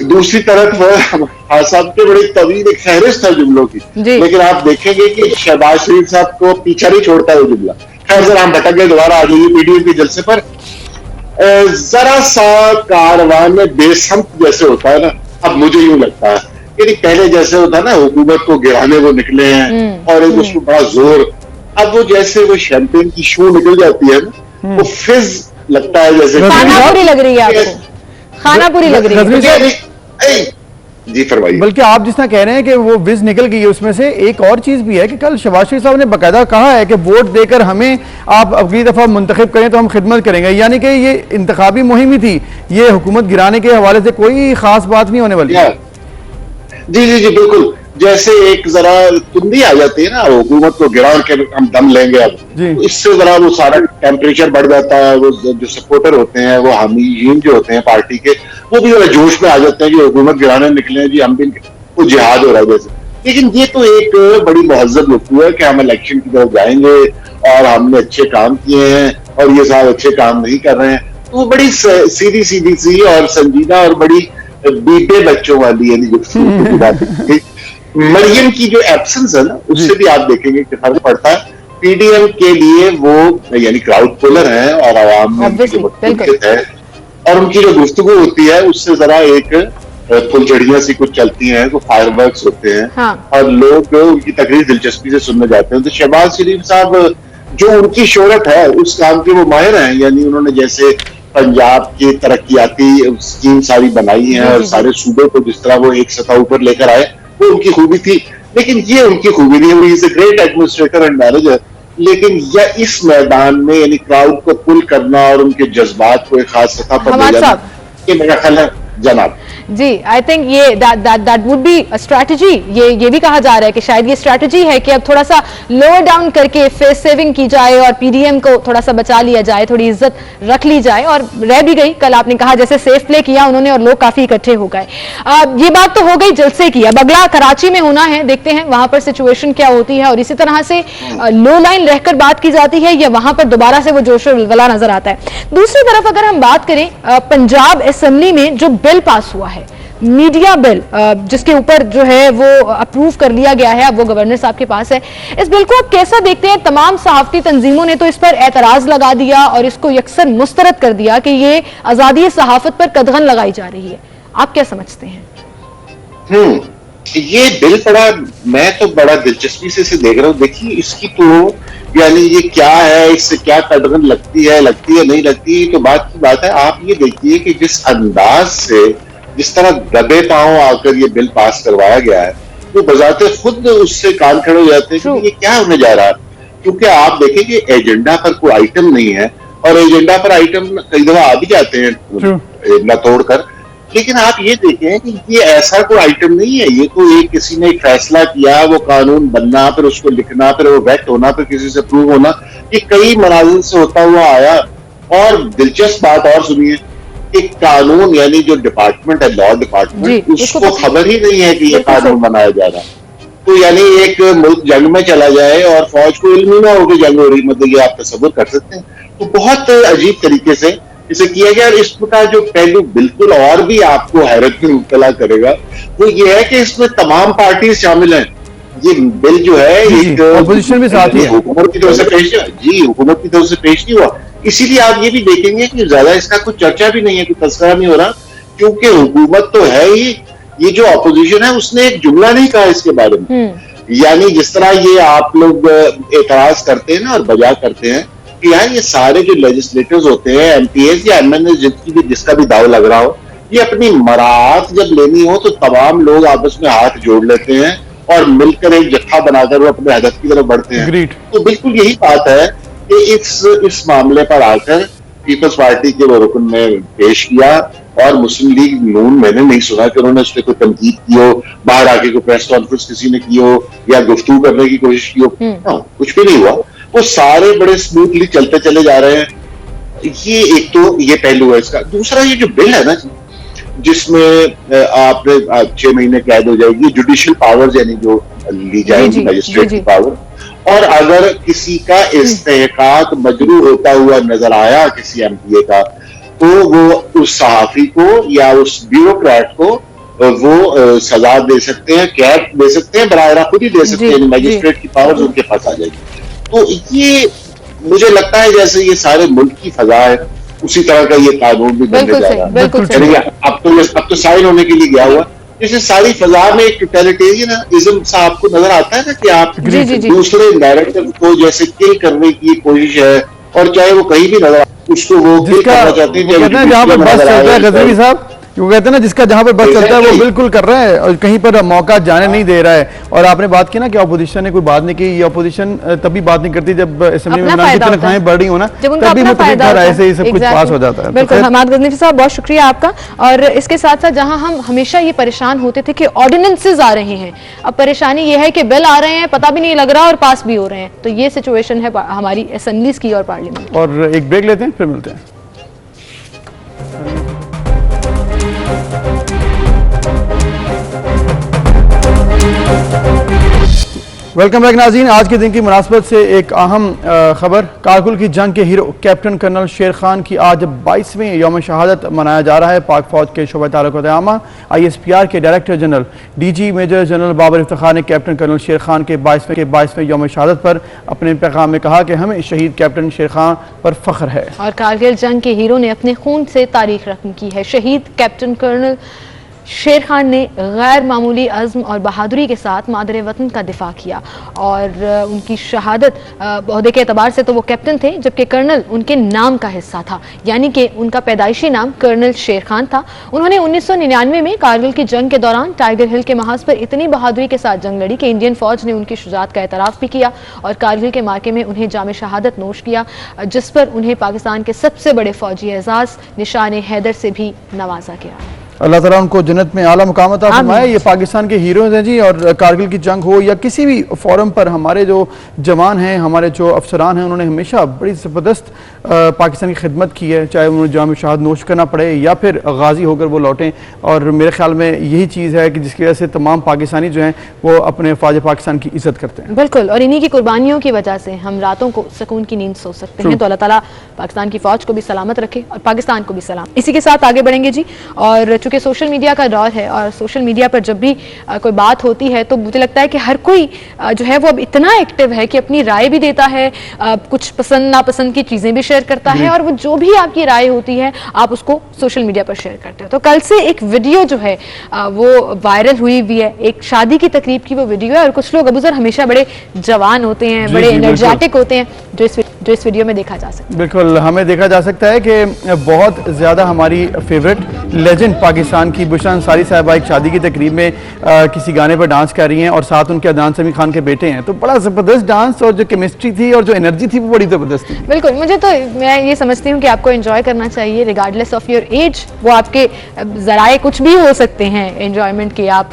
Speaker 4: दूसरी तरफ साहब के बड़ी तवील एक फहरिस्त है जुमलों की, लेकिन आप देखेंगे कि शहबाज शरीफ साहब को पीछा नहीं छोड़ता है वो जुमला। खैर जरा हम भटक गए, दोबारा आ जाइए पीडीएम के जलसे पर। जरा सा कारवां में बेसमत जैसे होता है ना, अब मुझे यूं लगता है कि पहले जैसे होता है ना हुकूमत को गिराने वो निकले हैं और एक उसको बड़ा जोर, अब वो जैसे वो शैंपेन की शू निकल जाती है ना, वो फिज लगता है जैसे
Speaker 1: खाना पूरी लग रही है आपको, खाना पूरी लग रही है।
Speaker 4: जी फरमाइए।
Speaker 2: बल्कि आप जिस तरह कह रहे हैं कि वो विज निकल गई है, उसमें से एक और चीज भी है कि कल शहबाज शरीफ साहब ने बाकायदा कहा है कि वोट देकर हमें आप अगली दफा मुंतखब करें तो हम खिदमत करेंगे, यानी कि ये इंतखाबी मुहिम ही थी, ये हुकूमत गिराने के हवाले से कोई खास बात नहीं होने वाली।
Speaker 4: जी जी जी बिल्कुल, जैसे एक जरा तुंदी आ जाती है ना हुकूमत को गिरा के हम दम लेंगे अब, तो इससे जरा वो सारा टेम्परेचर बढ़ जाता है, वो जो सपोर्टर होते हैं वो हामीन जो होते हैं पार्टी के, वो भी जरा जोश में आ जाते हैं कि हुकूमत गिराने निकले हैं जी, हम भी वो जिहाद हो रहा है जैसे। लेकिन ये तो एक बड़ी महज़ब गुफ्तगू है कि हम इलेक्शन की तरफ जाएंगे और हमने अच्छे काम किए हैं और ये साहब अच्छे काम नहीं कर रहे हैं, तो वो बड़ी सीधी सी और संजीदा और बड़ी बीते बच्चों वाली यानी गुफ्तगू की बात है। मरियम की जो एब्सेंस है ना, उससे भी आप देखेंगे कि फर्क पड़ता है। पीडीएम के लिए वो यानी क्राउड पुलर है और आवाम में है, और उनकी जो गुफ्तगू होती है उससे जरा एक फुलझड़ियां सी कुछ चलती हैं, तो फायरवर्क्स होते हैं।
Speaker 1: हाँ।
Speaker 4: और लोग उनकी तकरीर दिलचस्पी से सुनने जाते हैं। तो शहबाज शरीफ साहब जो उनकी शोहरत है उस काम के वो माहिर हैं, यानी उन्होंने जैसे पंजाब की तरक्याती स्कीम सारी बनाई है और सारे सूबे को जिस तरह वो एक सतह ऊपर लेकर आए, वो उनकी खूबी थी। लेकिन ये उनकी खूबी नहीं है, is a great administrator and manager. लेकिन यह इस मैदान में यानी क्राउड को पुल करना और उनके जज्बात को एक खास सतह पर ले जाना, ये मेरा ख्याल है जनाब।
Speaker 1: जी, आई थिंक ये that would be a strategy. ये भी कहा जा रहा है कि शायद ये स्ट्रैटेजी है कि अब थोड़ा सा लोअर डाउन करके फेस सेविंग की जाए और पीडीएम को थोड़ा सा बचा लिया जाए, थोड़ी इज्जत रख ली जाए। और रह भी गई, कल आपने कहा जैसे सेफ प्ले किया उन्होंने और लोग काफी इकट्ठे हो गए। ये बात तो हो गई जलसे की। अब अगला कराची में होना है, देखते हैं वहां पर सिचुएशन क्या होती है और इसी तरह से लो लाइन रहकर बात की जाती है या वहां पर दोबारा से वो जोश और विलवला नजर आता है। दूसरी तरफ अगर हम बात करें पंजाब असेंबली में जो बिल पास हुआ है, मीडिया बिल, जिसके ऊपर जो है वो अप्रूव कर लिया गया है, अब वो गवर्नर साहब के पास है। इस बिल को आप कैसा देखते हैं? तमाम सहाफती तंजीमों ने तो इस पर एतराज लगा दिया और इसको यकसर मुस्तरद कर दिया कि ये आजादी सहाफत पर कदगन लगाई जा रही है। आप क्या समझते हैं?
Speaker 4: ये बिल मैं तो बड़ा दिलचस्पी से इसे देख रहा हूँ। देखिए इसकी तो यानी ये क्या है, इससे क्या कदगन लगती है नहीं लगती, तो बात की बात है। आप ये देखिए कि जिस अंदाज से, जिस तरह दबे पांव आकर ये बिल पास करवाया गया है, वो बजाते खुद उससे कान खड़े हो जाते हैं कि ये क्या होने जा रहा है। क्योंकि आप देखें कि एजेंडा पर कोई आइटम नहीं है और एजेंडा पर आइटम कई दफा आ भी जाते हैं न तोड़कर, लेकिन आप ये देखें कि ये ऐसा कोई आइटम नहीं है। ये तो एक किसी ने एक फैसला किया, वो कानून बनना, फिर उसको लिखना, फिर वो वेट होना, फिर किसी से अप्रूव होना, ये कई मनाजिल से होता हुआ आया। और दिलचस्प बात और सुनिए, एक कानून यानी जो डिपार्टमेंट है, लॉ डिपार्टमेंट, उसको खबर ही नहीं है कि ये कानून बनाया जा रहा है। तो यानी एक मुल्क जंग में चला जाए और फौज को इल्म ना हो कि जंग हो रही, मतलब ये आप तसव्वुर कर सकते हैं। तो बहुत अजीब तरीके से इसे किया गया। और इसका जो पहलू बिल्कुल और भी आपको हैरत में मुब्तला करेगा वो ये है कि इसमें तमाम पार्टी शामिल हैं। ये बिल जो है एक
Speaker 2: ऑपोजिशन भी साथ ही है,
Speaker 4: हुकूमत की तरफ से पेश हुकूमत की तरफ से पेश नहीं हुआ। इसीलिए आप ये भी देखेंगे कि ज्यादा इसका कुछ चर्चा भी नहीं है, कोई तस्करा नहीं हो रहा, क्योंकि हुकूमत तो है ही। ये जो ऑपोजिशन है उसने एक जुमला नहीं कहा इसके बारे में। यानी जिस तरह ये आप लोग एतराज करते हैं ना और बजा करते हैं कि यार ये सारे जो लेजिस्लेटर्स होते हैं, एमपीएस या एमएनएस, जिसका भी दाव लग रहा हो, ये अपनी मराहत जब लेनी हो तो तमाम लोग आपस में हाथ जोड़ लेते हैं और मिलकर एक जत्था बनाकर वो अपने हदफ की तरफ बढ़ते हैं। तो बिल्कुल यही बात है कि इस मामले पर आकर पीपल्स पार्टी के वो रुकन ने पेश किया और मुस्लिम लीग नून, मैंने नहीं सुना कि उन्होंने उस पर कोई तनकीद की हो, बाहर आके कोई प्रेस कॉन्फ्रेंस किसी ने की हो या गुफ्तगू करने की कोशिश की हो, कुछ भी नहीं हुआ। वो सारे बड़े स्मूथली चलते चले जा रहे हैं। ये एक तो ये पहलू है इसका। दूसरा ये जो बिल है ना, जिसमें आपने 6 महीने कैद हो जाएगी, जुडिशियल पावर्स यानी जो ली जाएगी मजिस्ट्रेट की पावर, और अगर किसी का इस्तेहकाक मजरू होता हुआ नजर आया किसी एमपीए का, तो वो उस सहाफी को या उस ब्यूरोक्रेट को वो सजा दे सकते हैं, कैद दे सकते हैं, बराह खुद ही दे सकते हैं। मजिस्ट्रेट की पावर्स उनके पास आ जाएगी। तो ये मुझे लगता है जैसे ये सारे मुल्क की फजा है, उसी तरह का ये कानून भी बनने जा रहा है। अब तो साइन होने के लिए गया हुआ। जैसे सारी फजा में एक टोटलिटेरियनिज्म सा आपको नजर आता है ना कि आप दूसरे डायरेक्टर को जैसे किल करने की कोशिश है, और चाहे वो कहीं भी नजर उसको वो किल करना चाहते हैं।
Speaker 2: जहाँ पर बस चलता है गजनवी साहब, वो कहते हैं ना जिसका जहां पर बस चलता है वो बिल्कुल कर रहा है और कहीं पर मौका जाने नहीं दे रहा है। और आपने बात की ना कि अपोजिशन ने कोई बात नहीं की, ये अपोजिशन तभी बात नहीं करती जब असेंबली में तनख्वाहें बढ़ रही हो ना, तभी मुतफ़िक़ ऐसे ही सब कुछ पास हो जाता है।
Speaker 1: बिल्कुल हमाद गजनवी साहब, बहुत शुक्रिया आपका। और इसके साथ साथ जहां हम हमेशा ये परेशान होते थे कि ऑर्डिनेंसेस आ रहे हैं, अब परेशानी ये है कि बिल आ रहे हैं, पता भी नहीं लग रहा और पास भी हो रहे हैं। तो ये सिचुएशन है हमारी असेंबलीज की और पार्लियामेंट।
Speaker 2: और एक ब्रेक लेते हैं, फिर मिलते हैं। वेलकम बैक नाज़रीन। आज के दिन की मुनासबत से एक अहम खबर, कारगिल की जंग के हीरो कैप्टन कर्नल शेर खान की आज 22वें यौम शहादत मनाया जा रहा है। पाक फौज के शोबा तारक़त आमा ISPR के director general DG major general Babar Iftikhar ने कैप्टन कर्नल शेर खान के 22वें यौम शहादत पर अपने पैगाम में कहा कि हमें शहीद कैप्टन शेर खान पर फख्र है।
Speaker 1: और कारगिल जंग के हीरो ने अपने खून से तारीख रकम की है। शहीद कैप्टन कर्नल शेर खान ने गैर मामूली अज़्म और बहादुरी के साथ मादर वतन का दिफा किया और उनकी शहादत ओहदे के एतबार से तो वो कैप्टन थे, जबकि कर्नल उनके नाम का हिस्सा था, यानी कि उनका पैदाइशी नाम कर्नल शेर खान था। उन्होंने 1999 में कारगिल की जंग के दौरान टाइगर हिल के महाज पर इतनी बहादुरी के साथ जंग लड़ी कि इंडियन फौज ने उनकी शुजाअत का एतराफ़ भी किया और कारगिल के मार्के में उन्हें जाम शहादत नोश किया, जिस पर उन्हें पाकिस्तान के सबसे बड़े फौजी एजाज़ निशान हैदर से भी नवाजा गया।
Speaker 2: अल्लाह ताला उनको जन्नत में आला मुकाम अता फरमाए। ये पाकिस्तान के हीरोज़ हैं जी, और कारगिल की जंग हो या किसी भी फोरम पर हमारे जो जवान हैं, हमारे जो अफसरान हैं, उन्होंने हमेशा बड़ी ज़बरदस्त पाकिस्तान की खिदमत की है, चाहे उन्हें जाम शहादत नोश करना पड़े या फिर गाजी होकर वो लौटें। और मेरे ख्याल में यही चीज़ है कि जिसकी वजह से तमाम पाकिस्तानी जो हैं वो अपने फ़ौज पाकिस्तान की इज़्ज़त करते हैं।
Speaker 1: बिल्कुल, और इन्हीं की कुर्बानियों की वजह से हम रातों को सुकून की नींद सो सकते हैं। तो अल्लाह ताला पाकिस्तान की फ़ौज को भी सलामत रखे और पाकिस्तान को भी सलाम। इसी के साथ आगे बढ़ेंगे जी, और चूँकि सोशल मीडिया का दौर है और सोशल मीडिया पर जब भी कोई बात होती है तो मुझे लगता है कि हर कोई जो है वो अब इतना एक्टिव है कि अपनी राय भी देता है, कुछ पसंद नापसंद की चीज़ें भी शेयर करता है, और वो जो भी आपकी राय होती है आप उसको सोशल मीडिया पर शेयर करते हो। तो कल से एक वीडियो जो है वो वायरल हुई भी है, एक शादी की तकरीब की वो वीडियो है, और कुछ लोग अबूजर हमेशा बड़े जवान होते हैं, बड़े एनर्जेटिक होते हैं, जो इस वीडियो में देखा जा सकता है।
Speaker 2: बिल्कुल, हमें देखा जा सकता है कि बहुत ज़्यादा हमारी फेवरेट लेजेंड पाकिस्तान की बुशरा अंसारी साहिबा एक शादी की तकरीब में किसी गाने पर डांस कर रही हैं और साथ उनके अदनान समी खान के बेटे हैं। तो बड़ा ज़बरदस्त डांस और जो केमिस्ट्री थी और जो एनर्जी थी वो बड़ी ज़बरदस्त थी।
Speaker 1: बिल्कुल, मुझे तो मैं ये समझती हूँ कि आपको एंजॉय करना चाहिए रिगार्डलेस ऑफ योर एज। वो आपके जराए कुछ भी हो सकते हैं एंजॉयमेंट के, आप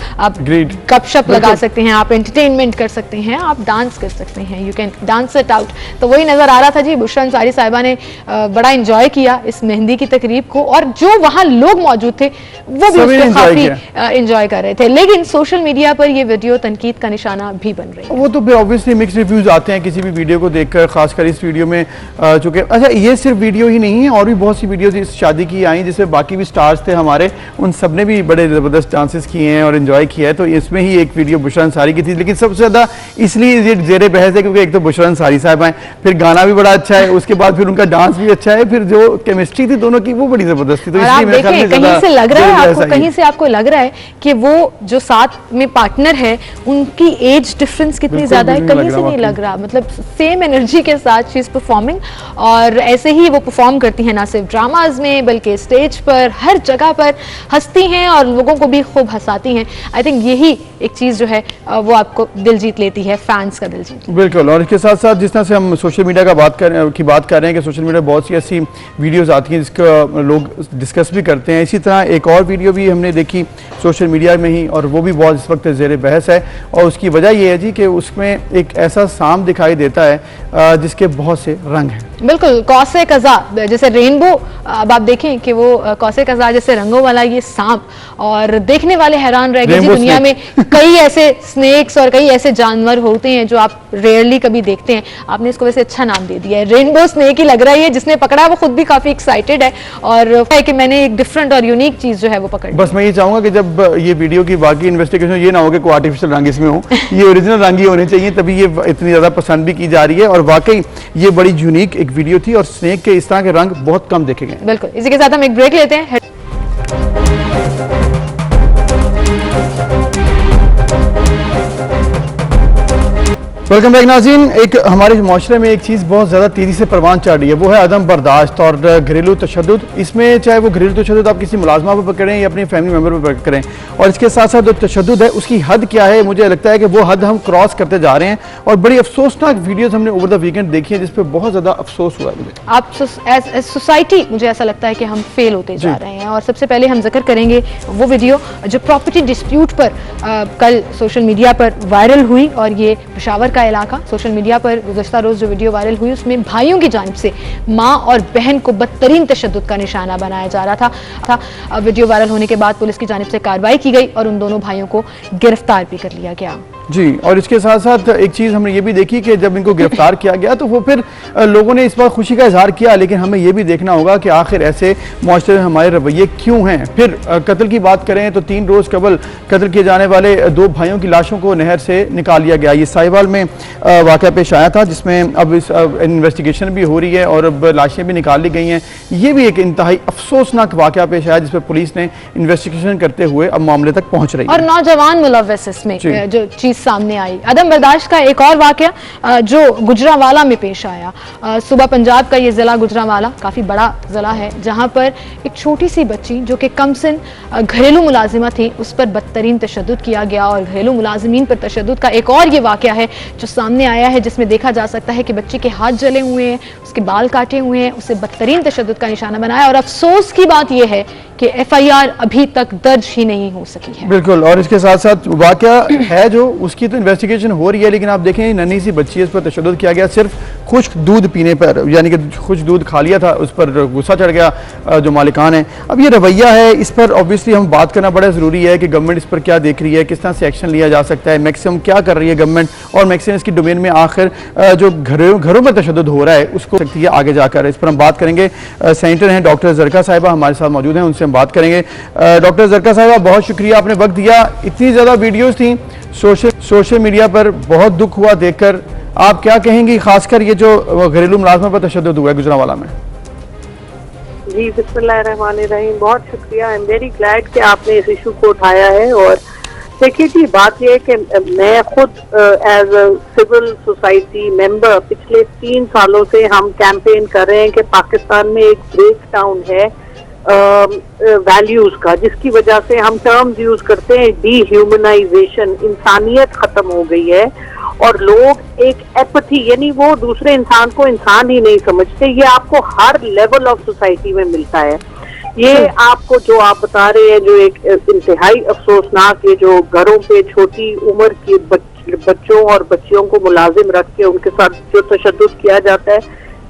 Speaker 1: गपशप लगा सकते हैं, आप एंटरटेनमेंट कर सकते हैं, आप डांस कर सकते हैं, you can dance it out. तो वही नजर आ रहा था जी, बुशरा अंसारी साहिबा ने बड़ा एंजॉय किया इस मेहंदी की तकरीब को, और जो वहाँ लोग मौजूद थे वो भी उसको काफी एंजॉय कर रहे थे। लेकिन सोशल मीडिया पर ये वीडियो तनकीद का निशाना भी बन रही है।
Speaker 2: वो तो फिर ऑब्वियसली मिक्स रिव्यूज आते हैं किसी भी वीडियो को देखकर, खासकर इस वीडियो में चूंकि अच्छा ये सिर्फ वीडियो ही नहीं है, और भी बहुत सी वीडियोज इस शादी की आई जिसमें बाकी भी स्टार्स थे हमारे, उन सब ने भी बड़े ज़बरदस्त डांसेस किए हैं और एंजॉय किया है। तो इसमें ही एक वीडियो बुशरा अंसारी की थी, लेकिन सबसे ज़्यादा इसलिए ये ज़ेरे बहस है क्योंकि एक तो बुशरा अंसारी साहब हैं, फिर गाना भी बड़ा अच्छा है, उसके बाद फिर उनका डांस भी अच्छा है, फिर जो केमिस्ट्री थी दोनों की वो बड़ी ज़बरदस्त थी। तो
Speaker 1: आप देखें, कहीं से लग रहा है आपको, कहीं से आपको लग रहा है कि वो जो साथ में पार्टनर है उनकी एज डिफरेंस कितनी ज्यादा है, कहीं से नहीं लग रहा। मतलब सेम एनर्जी के साथ शी इज परफॉर्मिंग, और ऐसे ही वो परफॉर्म करती हैं ना सिर्फ ड्रामाज में बल्कि स्टेज पर, हर जगह पर हंसती हैं और लोगों को भी खूब हंसाती हैं। आई थिंक यही एक चीज जो है वो आपको दिल जीत लेती है, फैंस का दिल जीत।
Speaker 2: बिल्कुल, और इसके साथ साथ जिस तरह से हम सोशल मीडिया का बात कर रहे हैं कि सोशल मीडिया बहुत सी ऐसी वीडियोस आती हैं जिसका लोग डिस्कस भी करते हैं। इसी तरह एक और वीडियो भी हमने देखी सोशल मीडिया में ही, और वो भी बहुत इस वक्त ज़ेरे बहस है, और उसकी वजह ये है जी कि उसमें एक ऐसा सांप दिखाई देता है जिसके बहुत से रंग हैं।
Speaker 1: बिल्कुल, कौसे कज़ा जैसे रेनबो, अब आप देखें कि वो कौसे कज़ा जैसे रंगों वाला ये सांप, और देखने वाले हैरान रह गए जी, दुनिया में कई ऐसे स्नेक्स और कई ऐसे जानवर होते हैं जो आप रेयरली कभी देखते हैं। आपने इसको वैसे अच्छा नाम दे दिया है, रेनबो स्नेक ही लग रहा है। जिसने पकड़ा वो खुद भी काफी एक्साइटेड है और है कि मैंने एक डिफरेंट और यूनिक चीज जो है वो पकड़ी।
Speaker 2: बस मैं ये चाहूंगा कि जब ये वीडियो की बाकी इन्वेस्टिगेशन ये ना हो कि कोई आर्टिफिशियल रंग इसमें हो, ये ओरिजिनल रंग ही होने चाहिए, तभी ये इतनी ज्यादा पसंद भी की जा रही है। और वाकई ये बड़ी यूनिक एक वीडियो थी, और स्नेक के इस तरह के रंग बहुत कम देखे गए।
Speaker 1: बिल्कुल, इसी के साथ हम एक ब्रेक लेते हैं।
Speaker 2: वेलकम बैक नाज़रीन। एक हमारे माशरे में एक चीज़ बहुत ज़्यादा तेज़ी से परवान चढ़ रही है, वो है अदम बर्दाश्त और घरेलू तशद्दुद। इसमें चाहे वो घरेलू तशद्दुद आप किसी मुलाजमा पर करें या अपनी फैमिली मेम्बर पर करें, और इसके साथ साथ जो तशद्दुद है उसकी हद क्या है, मुझे लगता है कि वो हद हम क्रॉस करते जा रहे हैं। और बड़ी अफसोसनाक वीडियोज़ हमने ओवर द वीकेंड देखी है जिस पर बहुत ज़्यादा अफसोस हुआ है मुझे।
Speaker 1: आप एज सोसाइटी मुझे ऐसा लगता है कि हम फेल होते जा रहे हैं। और सबसे पहले हम जिक्र करेंगे वो वीडियो जो प्रॉपर्टी डिस्प्यूट पर कल सोशल मीडिया पर वायरल हुई, और ये पेशावर का इलाका सोशल मीडिया पर गुज़श्ता रोज जो वीडियो वायरल हुई उसमें भाइयों की जानिब से माँ और बहन को बदतरीन तशद्दुद का निशाना बनाया जा रहा था। वीडियो वायरल होने के बाद पुलिस की जानिब से कार्रवाई की गई और उन दोनों भाइयों को गिरफ्तार भी कर लिया गया।
Speaker 2: जी, और इसके साथ साथ एक चीज़ हमने ये भी देखी कि जब इनको गिरफ्तार किया गया तो वो फिर लोगों ने इस बार खुशी का इजहार किया, लेकिन हमें ये भी देखना होगा कि आखिर ऐसे मुआशरे में हमारे रवैये क्यों हैं। फिर कत्ल की बात करें तो 3 रोज़ कबल कत्ल किए जाने वाले 2 भाइयों की लाशों को नहर से निकाल लिया गया। ये साहिवाल में वाक़या पेश आया था, जिसमें अब इस इन्वेस्टिगेशन भी हो रही है और अब लाशें भी निकाल ली गई हैं। ये भी एक इंतहाई अफसोसनाक वाक़या पेश आया, जिस पर पुलिस ने इन्वेस्टिगेशन करते हुए अब मामले तक पहुंच रही है
Speaker 1: और नौजवान मुलव्वस इसमें जो चीज सामने आई। अदम बर्दाश्त का एक और वाकया जो गुजरांवाला में पेश आया। सुबह पंजाब का ये जिला गुजरांवाला काफी बड़ा जिला है, जहां पर एक छोटी सी बच्ची जो कि कमसिन घरेलू मुलाजिमा थी, उस पर बदतरीन तशद्दुद किया गया। और घरेलू मुलाजिमीन पर तशद्दुद का एक और ये वाकया है जो सामने आया है, जिसमें देखा जा सकता है कि बच्ची के हाथ जले हुए हैं, उसके बाल काटे हुए हैं, उसे बदतरीन तशद्दुद का निशाना बनाया। और अफसोस की बात यह है कि FIR अभी तक दर्ज ही नहीं हो सकी है।
Speaker 2: बिल्कुल, और इसके साथ साथ वाकया है जो उसकी तो इन्वेस्टिगेशन हो रही है, लेकिन आप देखें नन्ही सी बच्ची है, इस पर तशद्दुद किया गया सिर्फ खुश्क दूध पीने पर, यानी कि खुश्क दूध खा लिया था, उस पर गुस्सा चढ़ गया जो मालिकान है। अब ये रवैया है, इस पर ऑब्वियसली हम बात करना बड़ा ज़रूरी है कि गवर्नमेंट इस पर क्या देख रही है, किस तरह से एक्शन लिया जा सकता है, मैक्सिमम क्या कर रही है गवर्नमेंट, और मैक्सिमम इसकी डोमेन में आखिर जो घरों में तशद्दुद हो रहा है उसको सकती है आगे जाकर। इस पर हम बात करेंगे। सेनेटर हैं डॉक्टर जरका साहिबा हमारे साथ मौजूद हैं, उनसे हम बात करेंगे। डॉक्टर जरका साहिबा, बहुत शुक्रिया, आपने वक्त दिया। इतनी ज़्यादा वीडियोज़ थी सोशल मीडिया पर, बहुत दुख हुआ देखकर। आप क्या कहेंगी, खासकर ये जो घरेलू मुलाजमा पर तशद्दुद हुआ है गुजरांवाला में?
Speaker 5: जी, बिस्मिल्लाहिर्रहमानिर्रहीम, बहुत शुक्रिया। आई एम वेरी ग्लैड कि आपने इस इशू को उठाया है। और देखिए जी, बात यह है कि मैं खुद as a civil society member पिछले 3 सालों से हम कैंपेन कर रहे हैं कि पाकिस्तान में एक ब्रेक डाउन है वैल्यूज का, जिसकी वजह से हम टर्म्स यूज करते हैं डीह्यूमनाइजेशन, इंसानियत खत्म हो गई है और लोग एक एपथी, यानी वो दूसरे इंसान को इंसान ही नहीं समझते। ये आपको हर लेवल ऑफ सोसाइटी में मिलता है। ये आपको जो आप बता रहे हैं, जो एक इंतहाई अफसोसनाक, ये जो घरों पे छोटी उम्र के बच्चों और बच्चियों को मुलाजिम रख के उनके साथ जो तशद्दुद किया जाता है,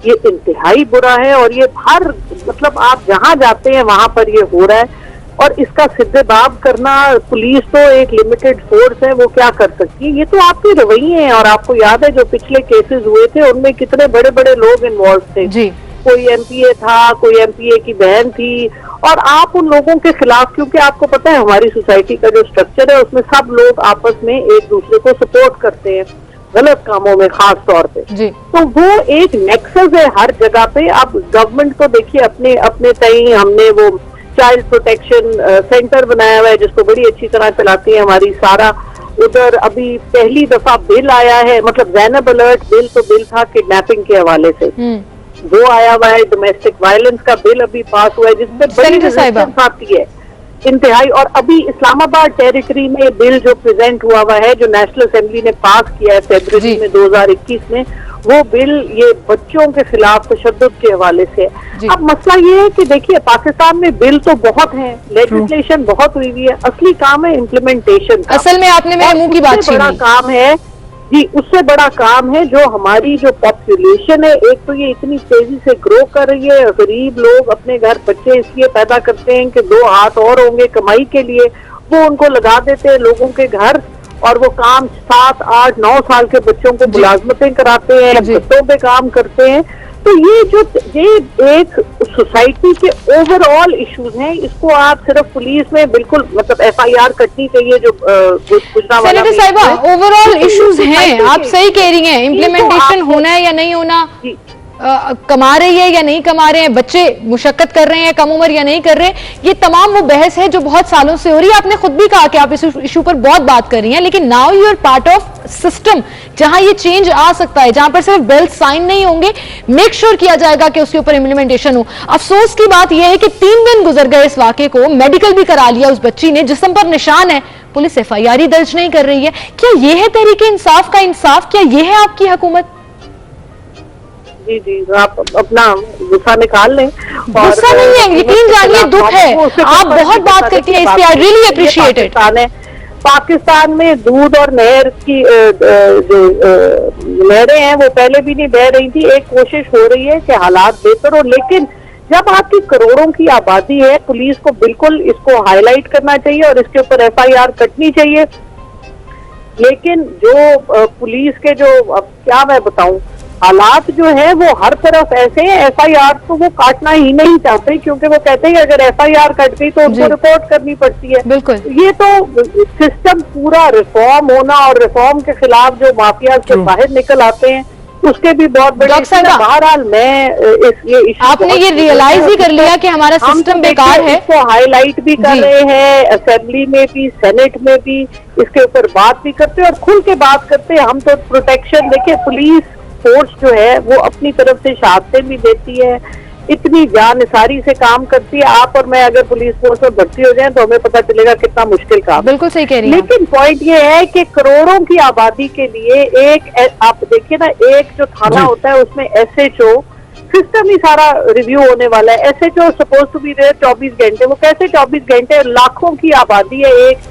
Speaker 5: ये इंतहाई बुरा है। और ये हर मतलब आप जहाँ जाते हैं वहां पर ये हो रहा है। और इसका सिद्देबाब करना, पुलिस तो एक लिमिटेड फोर्स है, वो क्या कर सकती है? ये तो आपके रवैये हैं। और आपको याद है जो पिछले केसेस हुए थे उनमें कितने बड़े बड़े लोग इन्वॉल्व थे जी। कोई MPA था, कोई MPA की बहन थी। और आप उन लोगों के खिलाफ, क्योंकि आपको पता है हमारी सोसाइटी का जो स्ट्रक्चर है उसमें सब लोग आपस में एक दूसरे को सपोर्ट करते हैं गलत कामों में खास तौर पे जी। तो वो एक नेक्सस है हर जगह पे। अब गवर्नमेंट को देखिए अपने अपने तय, हमने वो चाइल्ड प्रोटेक्शन सेंटर बनाया हुआ है जिसको बड़ी अच्छी तरह चलाती है हमारी सारा। उधर अभी पहली दफा बिल आया है, मतलब ज़ैनब अलर्ट बिल, तो बिल था किडनैपिंग के हवाले से, वो आया हुआ है। डोमेस्टिक वायलेंस का बिल अभी पास हुआ है जिसमें बड़ी रेजिस्टेंस आती है इंतहाई। और अभी इस्लामाबाद टेरिटरी में बिल जो प्रेजेंट हुआ है, जो नेशनल असेंबली ने पास किया है फरवरी में 2021 में, वो बिल ये बच्चों के खिलाफ तशद्दुद के हवाले से। अब मसला ये है कि देखिए पाकिस्तान में बिल तो बहुत हैं, लेजिस्लेशन बहुत हुई हुई है, असली काम है इम्प्लीमेंटेशन।
Speaker 1: असल में आपने मेरे मुंह की बात छीनी।
Speaker 5: बड़ा काम है जी, उससे बड़ा काम है जो हमारी जो पॉपुलेशन है, एक तो ये इतनी तेजी से ग्रो कर रही है। गरीब लोग अपने घर बच्चे इसलिए पैदा करते हैं कि 2 हाथ और होंगे कमाई के लिए, वो उनको लगा देते हैं लोगों के घर, और वो काम 7, 8, 9 साल के बच्चों को मुलाजमतें कराते हैं, बच्चों पे काम करते हैं। तो ये एक सोसाइटी के ओवरऑल इश्यूज हैं। इसको आप सिर्फ पुलिस में बिल्कुल मतलब FIR कटनी चाहिए जो गुजरांवाला में।
Speaker 1: साहिबा, ओवरऑल इश्यूज हैं, आप सही कह रही हैं। इम्प्लीमेंटेशन होना है या नहीं होना, कमा रही है या नहीं कमा रहे हैं, बच्चे मुशक्कत कर रहे हैं कम उम्र या नहीं कर रहे हैं, ये तमाम वो बहस है जो बहुत सालों से हो रही है। आपने खुद भी कहा कि आप इस इशू पर बहुत बात कर रही हैं, लेकिन now you are part of system जहां ये चेंज आ सकता है, जहां पर सिर्फ बिल साइन नहीं होंगे, मेक श्योर किया जाएगा कि उसके ऊपर इम्प्लीमेंटेशन हो। अफसोस की बात यह है कि 3 दिन गुजर गए इस वाकये को, मेडिकल भी करा लिया उस बच्ची ने, जिस्म पर निशान है, पुलिस FIR दर्ज नहीं कर रही है। क्या ये है तहरीके इंसाफ का इंसाफ? क्या ये है आपकी हुकूमत?
Speaker 5: जी जी, आप अपना गुस्सा निकाल लें।
Speaker 1: गुस्सा नहीं है, यकीन जानिए दुख है। आप बहुत बात करती हैं इस पे, I really appreciate it.
Speaker 5: Pakistan में दूध और नहर की जो नहरें हैं वो पहले भी नहीं बह रही थी। एक कोशिश हो रही है कि हालात बेहतर हो, लेकिन जब आपकी करोड़ों की आबादी है, पुलिस को बिल्कुल इसको हाईलाइट करना चाहिए और इसके ऊपर FIR कटनी चाहिए। लेकिन जो पुलिस के जो, अब क्या मैं बताऊं, हालात जो है वो हर तरफ ऐसे हैं, FIR तो वो काटना ही नहीं चाहते, क्योंकि वो कहते हैं कि अगर FIR कट गई तो उनको रिपोर्ट करनी पड़ती है।
Speaker 1: बिल्कुल।
Speaker 5: ये तो सिस्टम पूरा रिफॉर्म होना, और रिफॉर्म के खिलाफ जो माफिया से बाहर निकल आते हैं उसके भी बहुत बड़े।
Speaker 1: डॉक्टर साहिबा,
Speaker 5: बहरहाल मैं ये
Speaker 1: आपने ये रियलाइज ही कर लिया कि हमारा सिस्टम बेकार है,
Speaker 5: इसको हाईलाइट भी कर रहे हैं, असेंबली में भी, सेनेट में भी इसके ऊपर बात भी करते हैं और खुल के बात करते हैं। हम तो प्रोटेक्शन, देखिए पुलिस फोर्स जो है वो अपनी तरफ से शहादतें भी देती है, इतनी जानिसारी से काम करती है। आप और मैं अगर पुलिस फोर्स में भर्ती हो जाए तो हमें पता चलेगा कितना मुश्किल काम।
Speaker 1: बिल्कुल सही कह रही हैं।
Speaker 5: लेकिन पॉइंट ये है कि करोड़ों की आबादी के लिए आप देखिए ना, एक जो थाना होता है उसमें SHO सिस्टम ही सारा रिव्यू होने वाला है। SHO suppose to be there 24 घंटे, वो कैसे 24 घंटे? लाखों की आबादी है एक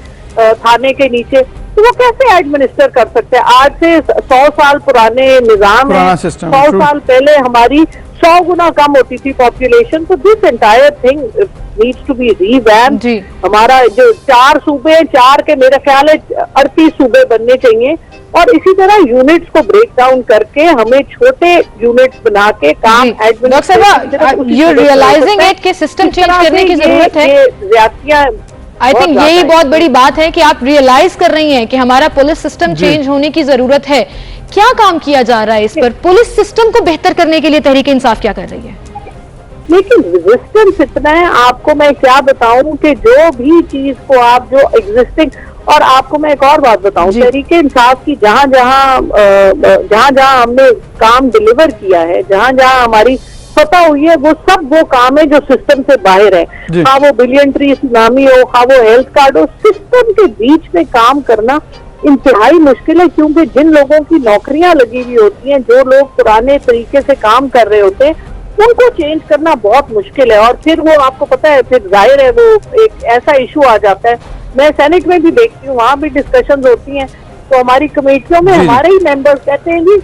Speaker 5: थाने के नीचे, तो वो कैसे एडमिनिस्टर कर सकते हैं? आज से 100 साल पुराने निजाम है, 100 साल पहले हमारी 100 गुना कम होती थी पॉपुलेशन, तो this entire thing needs to be revamped. हमारा जो 4 सूबे हैं, 4 के मेरा ख्याल है 38 सूबे बनने चाहिए, और इसी तरह यूनिट्स को ब्रेक डाउन करके हमें छोटे यूनिट्स बना के काम
Speaker 1: एडमिनिस्ट्रेशन, यू रियलाइजिंग इट कि सिस्टम चेंज करने की जरूरत है।
Speaker 5: ज्यादतियां,
Speaker 1: आई थिंक यही बहुत बड़ी बात है कि आप रियलाइज कर रही हैं कि हमारा पुलिस सिस्टम चेंज होने की जरूरत है। क्या काम किया जा रहा है इस पर? पुलिस सिस्टम को बेहतर करने के लिए तहरीक इंसाफ क्या कर रही है?
Speaker 5: लेकिन रेजिस्टेंस इतना है, आपको मैं क्या बताऊं कि जो भी चीज को आप जो एग्जिस्टिंग, और आपको मैं एक और बात बताऊं, तहरीक इंसाफ की जहां जहां हमने काम डिलीवर किया है, जहां जहां हमारी फतह हुई है, वो सब वो काम है जो सिस्टम से बाहर है। हाँ वो बिलियन ट्री सुनामी हो, हाँ वो हेल्थ कार्ड हो, सिस्टम के बीच में काम करना इंतहाई मुश्किल है, क्योंकि जिन लोगों की नौकरियां लगी हुई होती हैं, जो लोग पुराने तरीके से काम कर रहे होते हैं, उनको चेंज करना बहुत मुश्किल है। और फिर वो आपको पता है, फिर जाहिर है वो एक ऐसा इशू आ जाता है। मैं सेनेट में भी देखती हूँ, वहां भी डिस्कशंस होती हैं, तो हमारी कमेटियों में हमारे ही मेंबर्स कहते हैं जी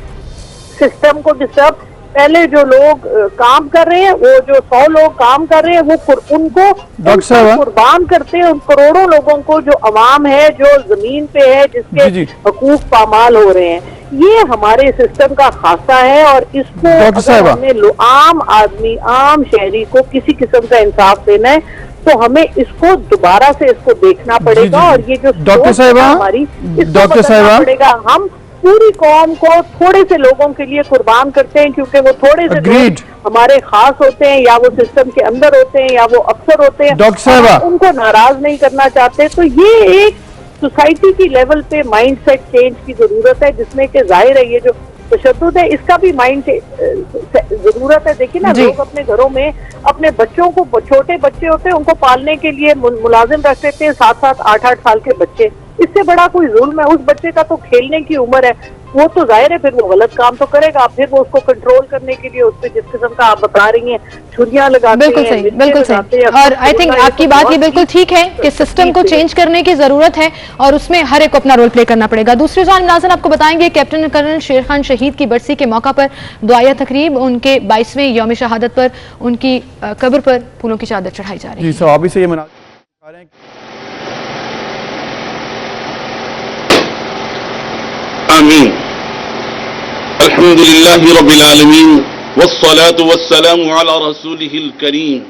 Speaker 5: सिस्टम को डिस्टर्ब, पहले जो लोग काम कर रहे हैं, वो जो 100 लोग काम कर रहे हैं, वो उनको कुर्बान करते हैं, उन करोड़ों लोगों को जो अवाम है, जो जमीन पे है, जिसके हकूक पामाल हो रहे हैं। ये हमारे सिस्टम का खासा है, और इसको हमें आम आदमी, आम शहरी को किसी किस्म का इंसाफ देना है तो हमें इसको दोबारा से इसको देखना पड़ेगा। और ये जो
Speaker 2: डॉक्टर साहिबा,
Speaker 5: पड़ेगा, हम पूरी कौम को थोड़े से लोगों के लिए कुर्बान करते हैं, क्योंकि वो थोड़े से लोग हमारे खास होते हैं, या वो सिस्टम के अंदर होते हैं, या वो अफसर होते हैं,
Speaker 2: डॉक्टर साहिबा
Speaker 5: उनको नाराज नहीं करना चाहते। तो ये एक सोसाइटी की लेवल पे माइंडसेट चेंज की जरूरत है, जिसमें कि जाहिर है ये जो तशद्दुद है इसका भी माइंड जरूरत है। देखिए ना, लोग अपने घरों में अपने बच्चों को, छोटे बच्चे होते हैं उनको पालने के लिए मुलाजिम रख देते हैं, 7-7, 8-8 साल के बच्चे। इससे बड़ा कोई जुल्म है? उस बच्चे का तो खेलने की उम्र है, वो तो जाहिर है फिर वो गलत काम तो करेगा। फिर वो उसको कंट्रोल करने के लिए उस पर जिस किस्म का आप बता रही हैं, छुरियां लगाते हैं,
Speaker 1: बिल्कुल सही। और आई थिंक आपकी बात ये बिल्कुल ठीक है कि सिस्टम को चेंज करने की जरूरत है, और उसमें हर एक को अपना रोल प्ले करना पड़ेगा। दूसरी जान नाज़रीन आपको बताएंगे, कैप्टन कर्नल शेर खान शहीद की बरसी के मौका पर दुआया तकरीब, उनके 22वें यौम शहादत पर उनकी कब्र पर फूलों की चादर चढ़ाई जा रही है।
Speaker 2: जी सवाबी से ये मना रहे हैं।
Speaker 6: आमीन। अल्हम्दुलिल्लाहि रब्बिल आलमीन वस्सलातु वस्सलामु अला रसूलिहिल करीम।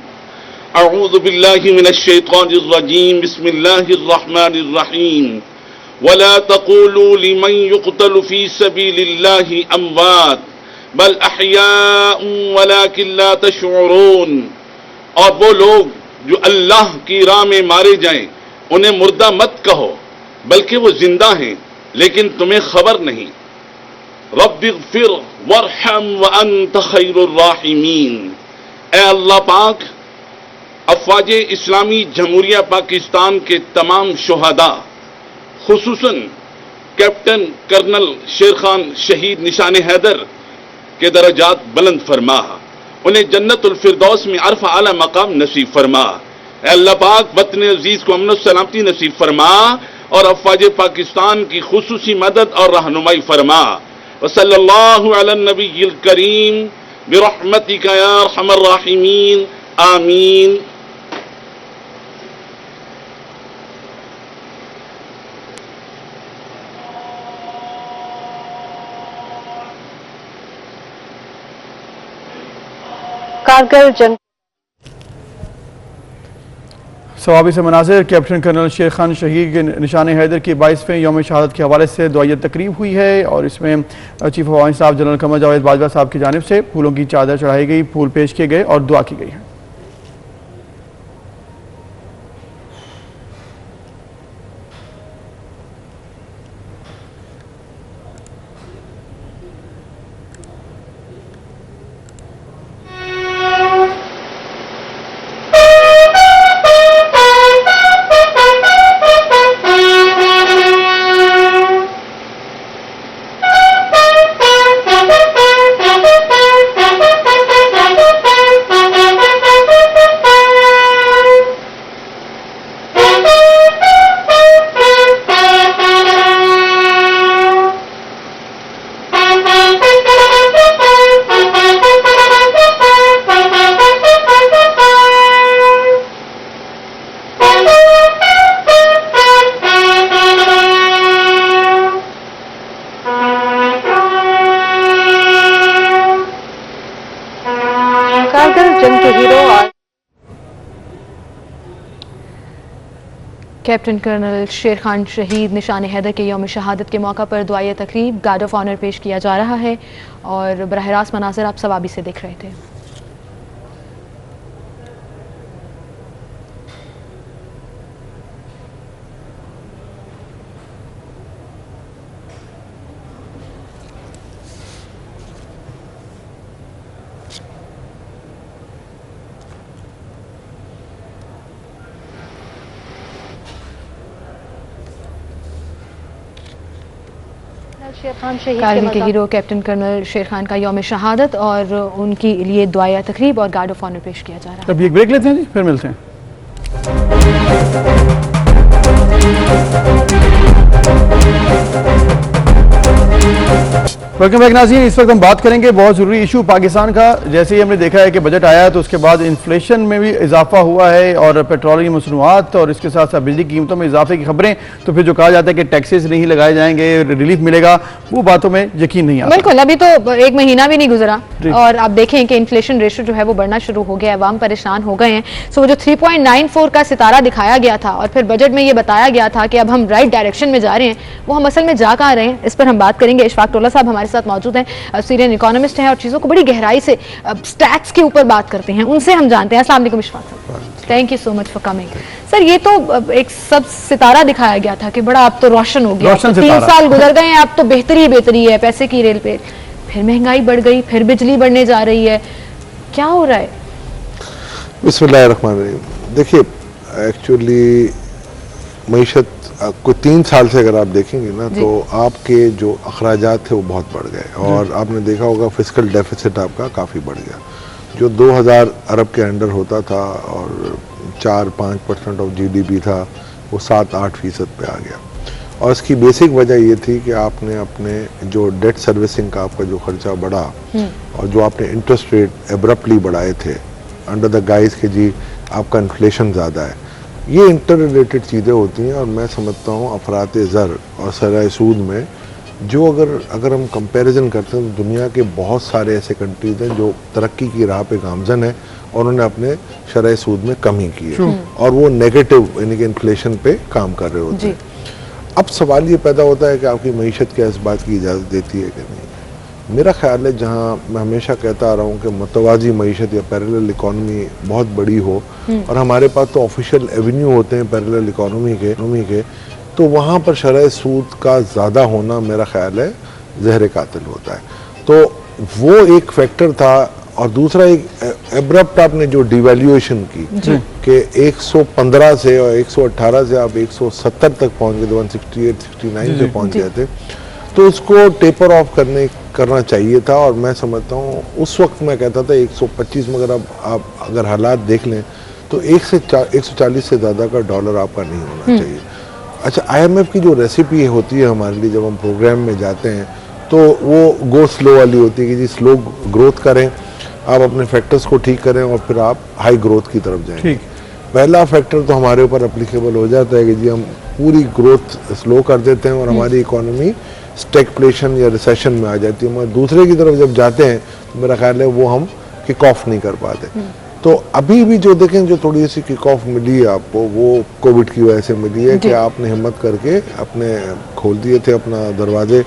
Speaker 6: अऊज़ु बिल्लाहि मिनश शैतानिर रजीम। बिस्मिल्लाहिर रहमानिर रहीम। वला तक़ूलू लिमन युक़तलु फ़ी सबीलिल्लाहि अमवात बल अहयाउन वलाकिन ला तशऊरून। और वो लोग जो अल्लाह की राह में मारे जाएं, उन्हें मुर्दा मत कहो, बल्कि वो जिंदा हैं, लेकिन तुम्हें खबर नहीं। रब्बिग़फिर वरहम व अंत खैरुर राहिमीन। ए अल्लाह पाक, अफ़वाज इस्लामी जमहूरिया पाकिस्तान के तमाम शुहदा, खुसूसन कैप्टन कर्नल शेर खान शहीद निशान हैदर के दरजात बुलंद फरमा, उन्हें जन्नतुल फिरदौस में अरफ़ा आला मकाम नसीब फरमा। ए अल्लाह पाक, वतन अजीज को अमन सलामती नसीब फरमा, और अफ़वाज पाकिस्तान की खुसूसी मदद और रहनुमाई फरमा। वसल्लल्लाहु अला नबीयिल करीम बिरहमतिका या अरहमर राहिमीन। आमीन।
Speaker 5: कारगिल जंग
Speaker 2: सवाबी से मनाजिर कैप्टन कर्नल शेर खान शहीद के निशान हैदर की 22वें यौम शहादत के हवाले से दुआई तकरीब हुई है और इसमें चीफ ऑफ आर्मी साहब जनरल कमर जावेद बाजवा साहब की जानिब से फूलों की चादर चढ़ाई गई, फूल पेश किए गए और दुआ की गई है।
Speaker 1: कैप्टन कर्नल शेर खान शहीद निशान हैदर के यौम शहादत के मौका पर दुआए तकरीब गार्ड ऑफ ऑनर पेश किया जा रहा है और बराह रास्त मनाज़िर आप सवाबी से देख रहे थे। कारगिल के हीरो कैप्टन कर्नल शेर खान का यौम शहादत और उनके लिए दुआया तकरीब और गार्ड ऑफ ऑनर पेश किया जा रहा है।
Speaker 2: अभी एक ब्रेक लेते हैं जी, फिर मिलते हैं। वेलकम बैक नाज़रीन, इस वक्त हम बात करेंगे बहुत ज़रूरी इशू पाकिस्तान का। जैसे ही हमने देखा है कि बजट आया है तो उसके बाद इन्फ्लेशन में भी इजाफा हुआ है और पेट्रोल की मसनूआत और इसके साथ साथ बिजली की कीमतों में इजाफे की खबरें, तो फिर जो कहा जाता है कि टैक्सेस नहीं लगाए जाएंगे, रिलीफ मिलेगा, वो बातों में यकीन नहीं आता।
Speaker 1: बिल्कुल, अभी तो एक महीना भी नहीं गुजरा और आप देखें कि इन्फ्लेशन रेशो जो है वो बढ़ना शुरू हो गया है, अवाम परेशान हो गए हैं। सो वो जो 3.94 का सितारा दिखाया गया था और फिर बजट में ये बताया गया था कि अब हम राइट डायरेक्शन में जा रहे हैं, वो हम असल में जा कहाँ रहे हैं, इस पर हम बात करेंगे। इशफाक टोला साहब हमारे साथ मौजूद हैं, सीनियर इकोनॉमिस्ट हैं और चीज़ों को बड़ी गहराई से स्टैट्स के ऊपर बात करते हैं, उनसे हम जानते हैं। अस्सलाम वालेकुम इशफाक साहब, thank you so much for coming. Sir, ये तो एक सब सितारा दिखाया गया था कि बड़ा अब तो रोशन हो गया, 3 साल गुजर गए हैं, अब तो बेहतरी है, पैसे की रेल पे, फिर महंगाई बढ़ गई, फिर बिजली बढ़ने जा रही है, क्या हो रहा है?
Speaker 7: बिस्मिल्लाहिर्रहमानिर्रहीम। देखिए, एक्चुअली मईशत को 3 साल से अगर आप देखेंगे ना तो आपके जो अखराजात थे वो बहुत बढ़ गए और आपने देखा होगा फिस्कल डेफिसिट आपका काफ़ी बढ़ गया, जो 2000 अरब के अंडर होता था और 4-5% ऑफ GDP था, वो 7-8% पे आ गया। और इसकी बेसिक वजह ये थी कि आपने अपने जो डेट सर्विसिंग का आपका जो खर्चा बढ़ा और जो आपने इंटरेस्ट रेट एब्रप्टली बढ़ाए थे अंडर द गाइज के जी आपका इन्फ्लेशन ज़्यादा है, ये इंटर रिलेटेड चीज़ें होती हैं। और मैं समझता हूँ अफरात ज़र और सराय सूद में जो अगर हम कंपैरिजन करते हैं तो दुनिया के बहुत सारे ऐसे कंट्रीज हैं जो तरक्की की राह पे गामजन है और उन्होंने अपने शरह सूद में कमी की है और वो नेगेटिव यानी कि इन्फ्लेशन पे काम कर रहे होते हैं। अब सवाल ये पैदा होता है कि आपकी मईशत क्या इस बात की इजाज़त देती है कि नहीं। मेरा ख्याल है, जहाँ मैं हमेशा कहता आ रहा हूँ कि मुतवाज़ी मईशत या पैरेलल इकॉनमी बहुत बड़ी हो और हमारे पास तो ऑफिशियल एवेन्यू होते हैं पैरेलल इकॉनमी के, तो वहाँ पर शरह सूद का ज़्यादा होना मेरा ख्याल है ज़हर कातिल होता है। तो वो एक फैक्टर था। और दूसरा एक एब्रप्ट आपने जो डिवैल्यूएशन की कि 115 से और 118 से आप 170 तक पहुँच गए, 168-69 से पहुँच गए थे, तो उसको टेपर ऑफ करना चाहिए था। और मैं समझता हूँ उस वक्त मैं कहता था 125 में अगर हालात देख लें तो 140 से ज़्यादा का डॉलर आपका नहीं होना चाहिए। अच्छा, IMF की जो रेसिपी होती है हमारे लिए जब हम प्रोग्राम में जाते हैं तो वो गो स्लो वाली होती है कि जी स्लो ग्रोथ करें, आप अपने फैक्टर्स को ठीक करें और फिर आप हाई ग्रोथ की तरफ जाएं। पहला फैक्टर तो हमारे ऊपर एप्लीकेबल हो जाता है कि जी हम पूरी ग्रोथ स्लो कर देते हैं और हमारी इकोनॉमी स्टैगफ्लेशन या रिसेशन में आ जाती है। मगर दूसरे की तरफ जब जाते हैं तो मेरा ख्याल है वो हम किक ऑफ नहीं कर पाते। तो अभी भी जो देखें, जो थोड़ी सी किक ऑफ मिली है आपको, वो कोविड की वजह से मिली है कि आपने हिम्मत करके अपने खोल दिए थे अपना दरवाजे,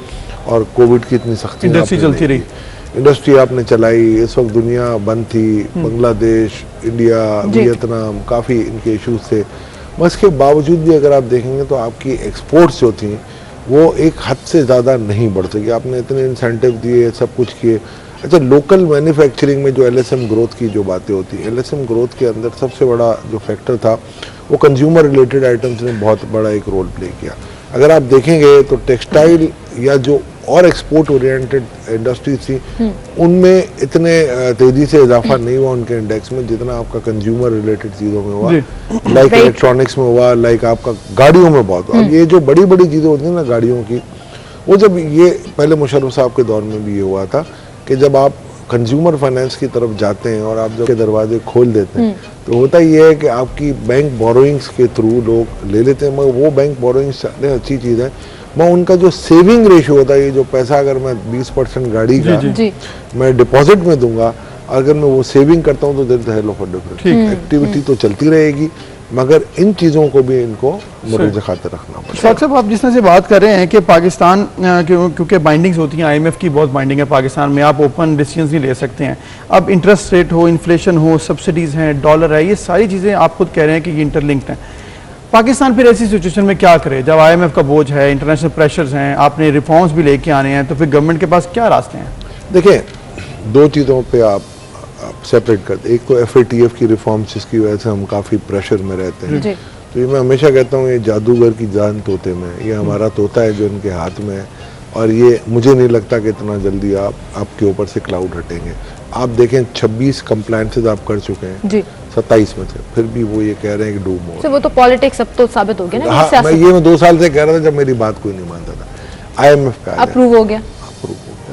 Speaker 7: और कोविड की इतनी सख्ती
Speaker 2: इंडस्ट्री चलती रही,
Speaker 7: इंडस्ट्री आपने चलाई। इस वक्त दुनिया बंद थी, बांग्लादेश, इंडिया, वियतनाम, काफ़ी इनके इश्यूज थे। मगर इसके बावजूद भी अगर आप देखेंगे तो आपकी एक्सपोर्ट्स जो थी वो एक हद से ज़्यादा नहीं बढ़ सकी। आपने इतने इंसेंटिव दिए, सब कुछ किए। अच्छा, लोकल मैन्युफैक्चरिंग में जो एलएसएम ग्रोथ की जो बातें होती हैं, एलएसएम ग्रोथ के अंदर सबसे बड़ा जो फैक्टर था वो कंज्यूमर रिलेटेड आइटम्स ने बहुत बड़ा एक रोल प्ले किया। अगर आप देखेंगे तो टेक्सटाइल या जो और एक्सपोर्ट ओरिएंटेड इंडस्ट्रीज थी उनमें इतने तेजी से इजाफा नहीं हुआ उनके इंडेक्स में जितना आपका कंज्यूमर रिलेटेड चीज़ों में हुआ, लाइक इलेक्ट्रॉनिक्स में हुआ, लाइक आपका गाड़ियों में बहुत हुआ। अब ये जो बड़ी बड़ी चीज़ें होती हैं ना गाड़ियों की, वो जब ये पहले मुशर्रफ साहब के दौर में भी ये हुआ था कि जब आप कंज्यूमर फाइनेंस की तरफ जाते हैं और आप जब के दरवाजे खोल देते हैं तो होता ये है कि आपकी बैंक बोरोइंग्स के थ्रू लोग ले लेते हैं। मगर वो बैंक बोरोइंग्स अच्छी चीज़ है, मैं उनका जो सेविंग रेशियो होता है, ये जो पैसा अगर मैं 20% गाड़ी का मैं डिपॉजिट में दूंगा, अगर मैं वो सेविंग करता हूँ तो there is a hell of a difference. Activity तो चलती रहेगी मगर इन चीज़ों को भी इनको मुरज्जे खातिर रखना पड़ेगा।
Speaker 2: शाह साहब, आप जिस तरह से बात कर रहे हैं कि पाकिस्तान क्योंकि बाइंडिंग्स होती हैं, आईएमएफ की बहुत बाइंडिंग है पाकिस्तान में, आप ओपन डिसीजंस नहीं ले सकते हैं। अब इंटरेस्ट रेट हो, इन्फ्लेशन हो, सब्सिडीज़ हैं, डॉलर है, ये सारी चीज़ें आप खुद कह रहे हैं कि ये इंटरलिंक्ड हैं। पाकिस्तान फिर ऐसी सिचुएशन में क्या करे जब आईएमएफ का बोझ है, इंटरनेशनल प्रेशर्स हैं, आपने रिफॉर्म्स भी लेके आने हैं, तो फिर गवर्नमेंट के पास क्या रास्ते हैं?
Speaker 7: देखिए, दो चीज़ों पे आप सेपरेट करते। एक तो एफएटीएफ की रिफॉर्म्स जिसकी वजह से हम काफ़ी प्रेशर में रहते हैं। तो ये मैं हमेशा कहता हूँ, ये जादूगर की जान तोते में, ये हमारा तोता है जो इनके हाथ में है, और ये मुझे नहीं लगता कि इतना जल्दी आपके ऊपर से क्लाउड हटेंगे। आप देखें 26 कंप्लायंसेज आप कर चुके हैं 27 में से, फिर भी वो ये कह रहे हैं कि डू मोर।
Speaker 1: वो तो पॉलिटिक्स अब तो साबित हो गया ना।
Speaker 7: हाँ, मैं 2 साल से कह रहा था जब मेरी बात कोई नहीं मानता था। आईएमएफ का
Speaker 1: अप्रूव हो गया,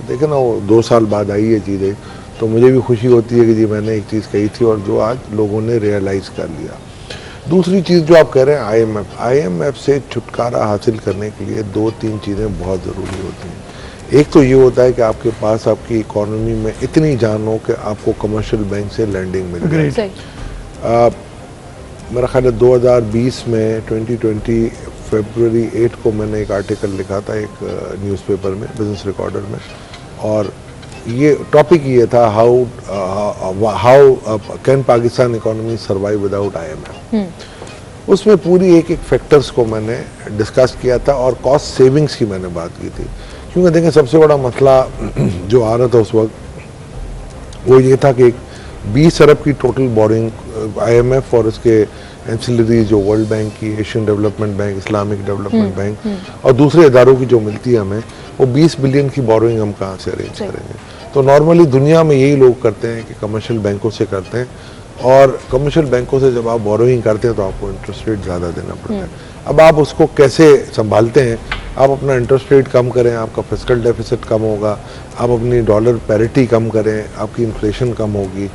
Speaker 7: देखे ना, वो 2 साल बाद आई है चीज़ें, तो मुझे भी खुशी होती है कि जी मैंने एक चीज़ कही थी और जो आज लोगों ने रियलाइज़ कर लिया। दूसरी चीज़ जो आप कह रहे हैं आईएमएफ से छुटकारा हासिल करने के लिए 2-3 चीज़ें बहुत ज़रूरी होती हैं। एक तो ये होता है कि आपके पास आपकी इकोनॉमी में इतनी जान हो कि आपको कमर्शियल बैंक से लैंडिंग मिल जाए। मेरा ख्याल है 2020 में 2020 फरवरी 8 को मैंने एक आर्टिकल लिखा था एक न्यूज़पेपर में, बिजनेस रिकॉर्डर में, और ये टॉपिक ये था how can Pakistan economy survive without IMF. उसमें पूरी एक फैक्टर्स को मैंने डिस्कस किया था और कॉस्ट सेविंग्स की मैंने बात की थी। क्योंकि देखें, सबसे बड़ा मसला जो आ रहा था उस वक्त वो ये था कि 20 अरब की टोटल बोरिंग आईएमएफ और उसके एंसिलरी जो वर्ल्ड बैंक की, Asian development bank, Islamic development bank और दूसरे इदारों की जो मिलती है हमें, वो 20 बिलियन की बोरिंग हम कहाँ से अरेंज करेंगे। तो नॉर्मली दुनिया में यही लोग करते हैं कि कमर्शियल बैंकों से करते हैं, और कमर्शियल बैंकों से जब आप बोरोइंग करते हैं तो आपको इंटरेस्ट रेट ज़्यादा देना पड़ता है। अब आप उसको कैसे संभालते हैं? आप अपना इंटरेस्ट रेट कम करें, आपका फिस्कल डेफिसिट कम होगा, आप अपनी डॉलर पैरिटी कम करें, आपकी इन्फ्लेशन कम होगी,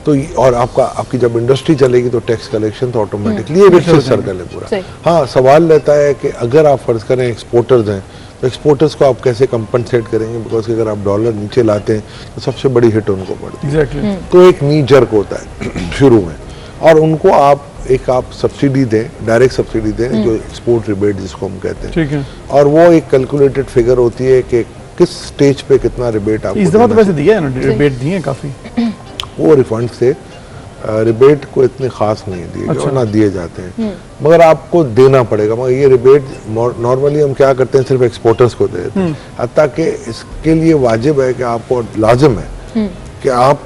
Speaker 7: तो और आपकी जब इंडस्ट्री चलेगी तो टैक्स कलेक्शन तो ऑटोमेटिकली ये विशेष सर्कल है पूरा। हाँ, सवाल रहता है कि अगर आप फर्ज करें एक्सपोर्टर्स हैं तो एक्सपोर्टर्स को आप कैसे कंपनसेट करेंगे, बिकॉज अगर आप डॉलर नीचे लाते हैं तो सबसे बड़ी हिट उनको पड़ती है। तो एक नी जर्क होता है शुरू में, और उनको आप सब्सिडी दें, डायरेक्ट सब्सिडी दें, जो एक्सपोर्ट रिबेट जिसको हम कहते हैं, और वो एक कैलकुलेटेड फिगर होती है कि किस स्टेज पे कितना रिबेट आपको।
Speaker 2: इस दफा तो वैसे दिया है ना, रिबेट दिए काफ़ी।
Speaker 7: वो रिफंड से रिबेट को इतने खास नहीं दिए, अच्छा। ना दिए जाते हैं, मगर आपको देना पड़ेगा। मगर ये रिबेट नॉर्मली हम क्या करते हैं, सिर्फ एक्सपोर्टर्स को दे देते हैं, हत्ता कि इसके लिए वाजिब है कि आपको लाजिम है कि आप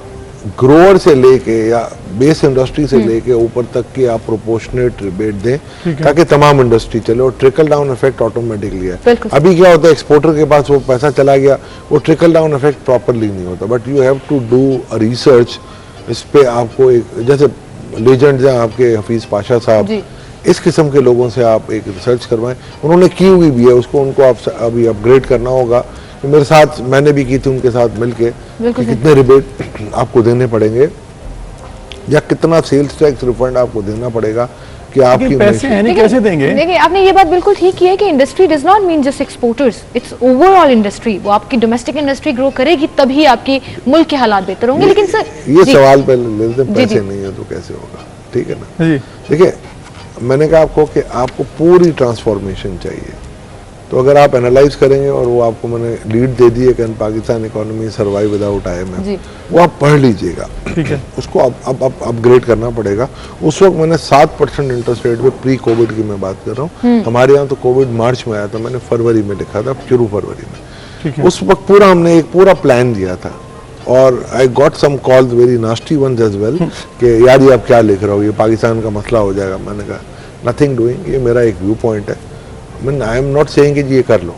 Speaker 7: ग्रोअर से लेके या बेस इंडस्ट्री से लेके ऊपर तक की आप प्रोपोर्शनेट रिबेट दें ताकि तमाम इंडस्ट्री चले, और ट्रिकल डाउन इफेक्ट ऑटोमेटिकली है। अभी क्या होता है, एक्सपोर्टर के पास वो पैसा चला गया, वो ट्रिकल डाउन इफेक्ट प्रॉपरली नहीं होता, but you have to do research. इस पे आपको एक, जैसे लेजेंड्स हैं आपके हफीज पाशा साहब, इस किस्म के लोगों से आप एक रिसर्च करवाएं, उन्होंने की हुई भी है, उसको उनको आप अभी अपग्रेड करना होगा। तो मेरे साथ मैंने भी की थी उनके साथ मिलके कि कितने रिबेट आपको देने पड़ेंगे या कितना सेल्स टैक्स रिफंड आपको देना पड़ेगा कि आपकी
Speaker 2: पैसे हैं नहीं, कैसे देंगे?
Speaker 1: देखिए आपने ये बात बिल्कुल ठीक की है कि industry does not mean just exporters, it's overall industry. वो आपकी डोमेस्टिक इंडस्ट्री ग्रो करेगी तभी आपकी मुल्क के हालात बेहतर होंगे। लेकिन सर
Speaker 7: ये
Speaker 1: जी,
Speaker 7: सवाल पहले लेते हैं,
Speaker 1: जी,
Speaker 7: पैसे
Speaker 1: जी।
Speaker 7: नहीं है तो कैसे होगा, ठीक है ना।
Speaker 2: जी
Speaker 7: देखिए मैंने कहा आपको कि आपको पूरी ट्रांसफॉर्मेशन चाहिए, तो अगर आप एनालाइज करेंगे, और वो आपको मैंने लीड दे दी है कि पाकिस्तान इकोनॉमी सर्वाइव विदाउट
Speaker 1: जी।
Speaker 7: IMF, वो आप पढ़ लीजिएगा,
Speaker 2: ठीक है।
Speaker 7: उसको अब अपग्रेड करना पड़ेगा। उस वक्त मैंने 7% इंटरेस्ट रेट पे प्री कोविड की मैं बात कर रहा हूँ, हमारे यहाँ तो कोविड मार्च में आया था, मैंने फरवरी में लिखा था, शुरू फरवरी में।
Speaker 2: ठीक है।
Speaker 7: उस वक्त पूरा हमने एक पूरा प्लान दिया था, और I got some calls very nasty ones as well कि यार ये आप क्या लिख रहे हो, ये पाकिस्तान का मसला हो जाएगा। मैंने कहा नथिंग डूइंग, ये मेरा एक व्यू पॉइंट है, mean I am not saying कि ये कर लो।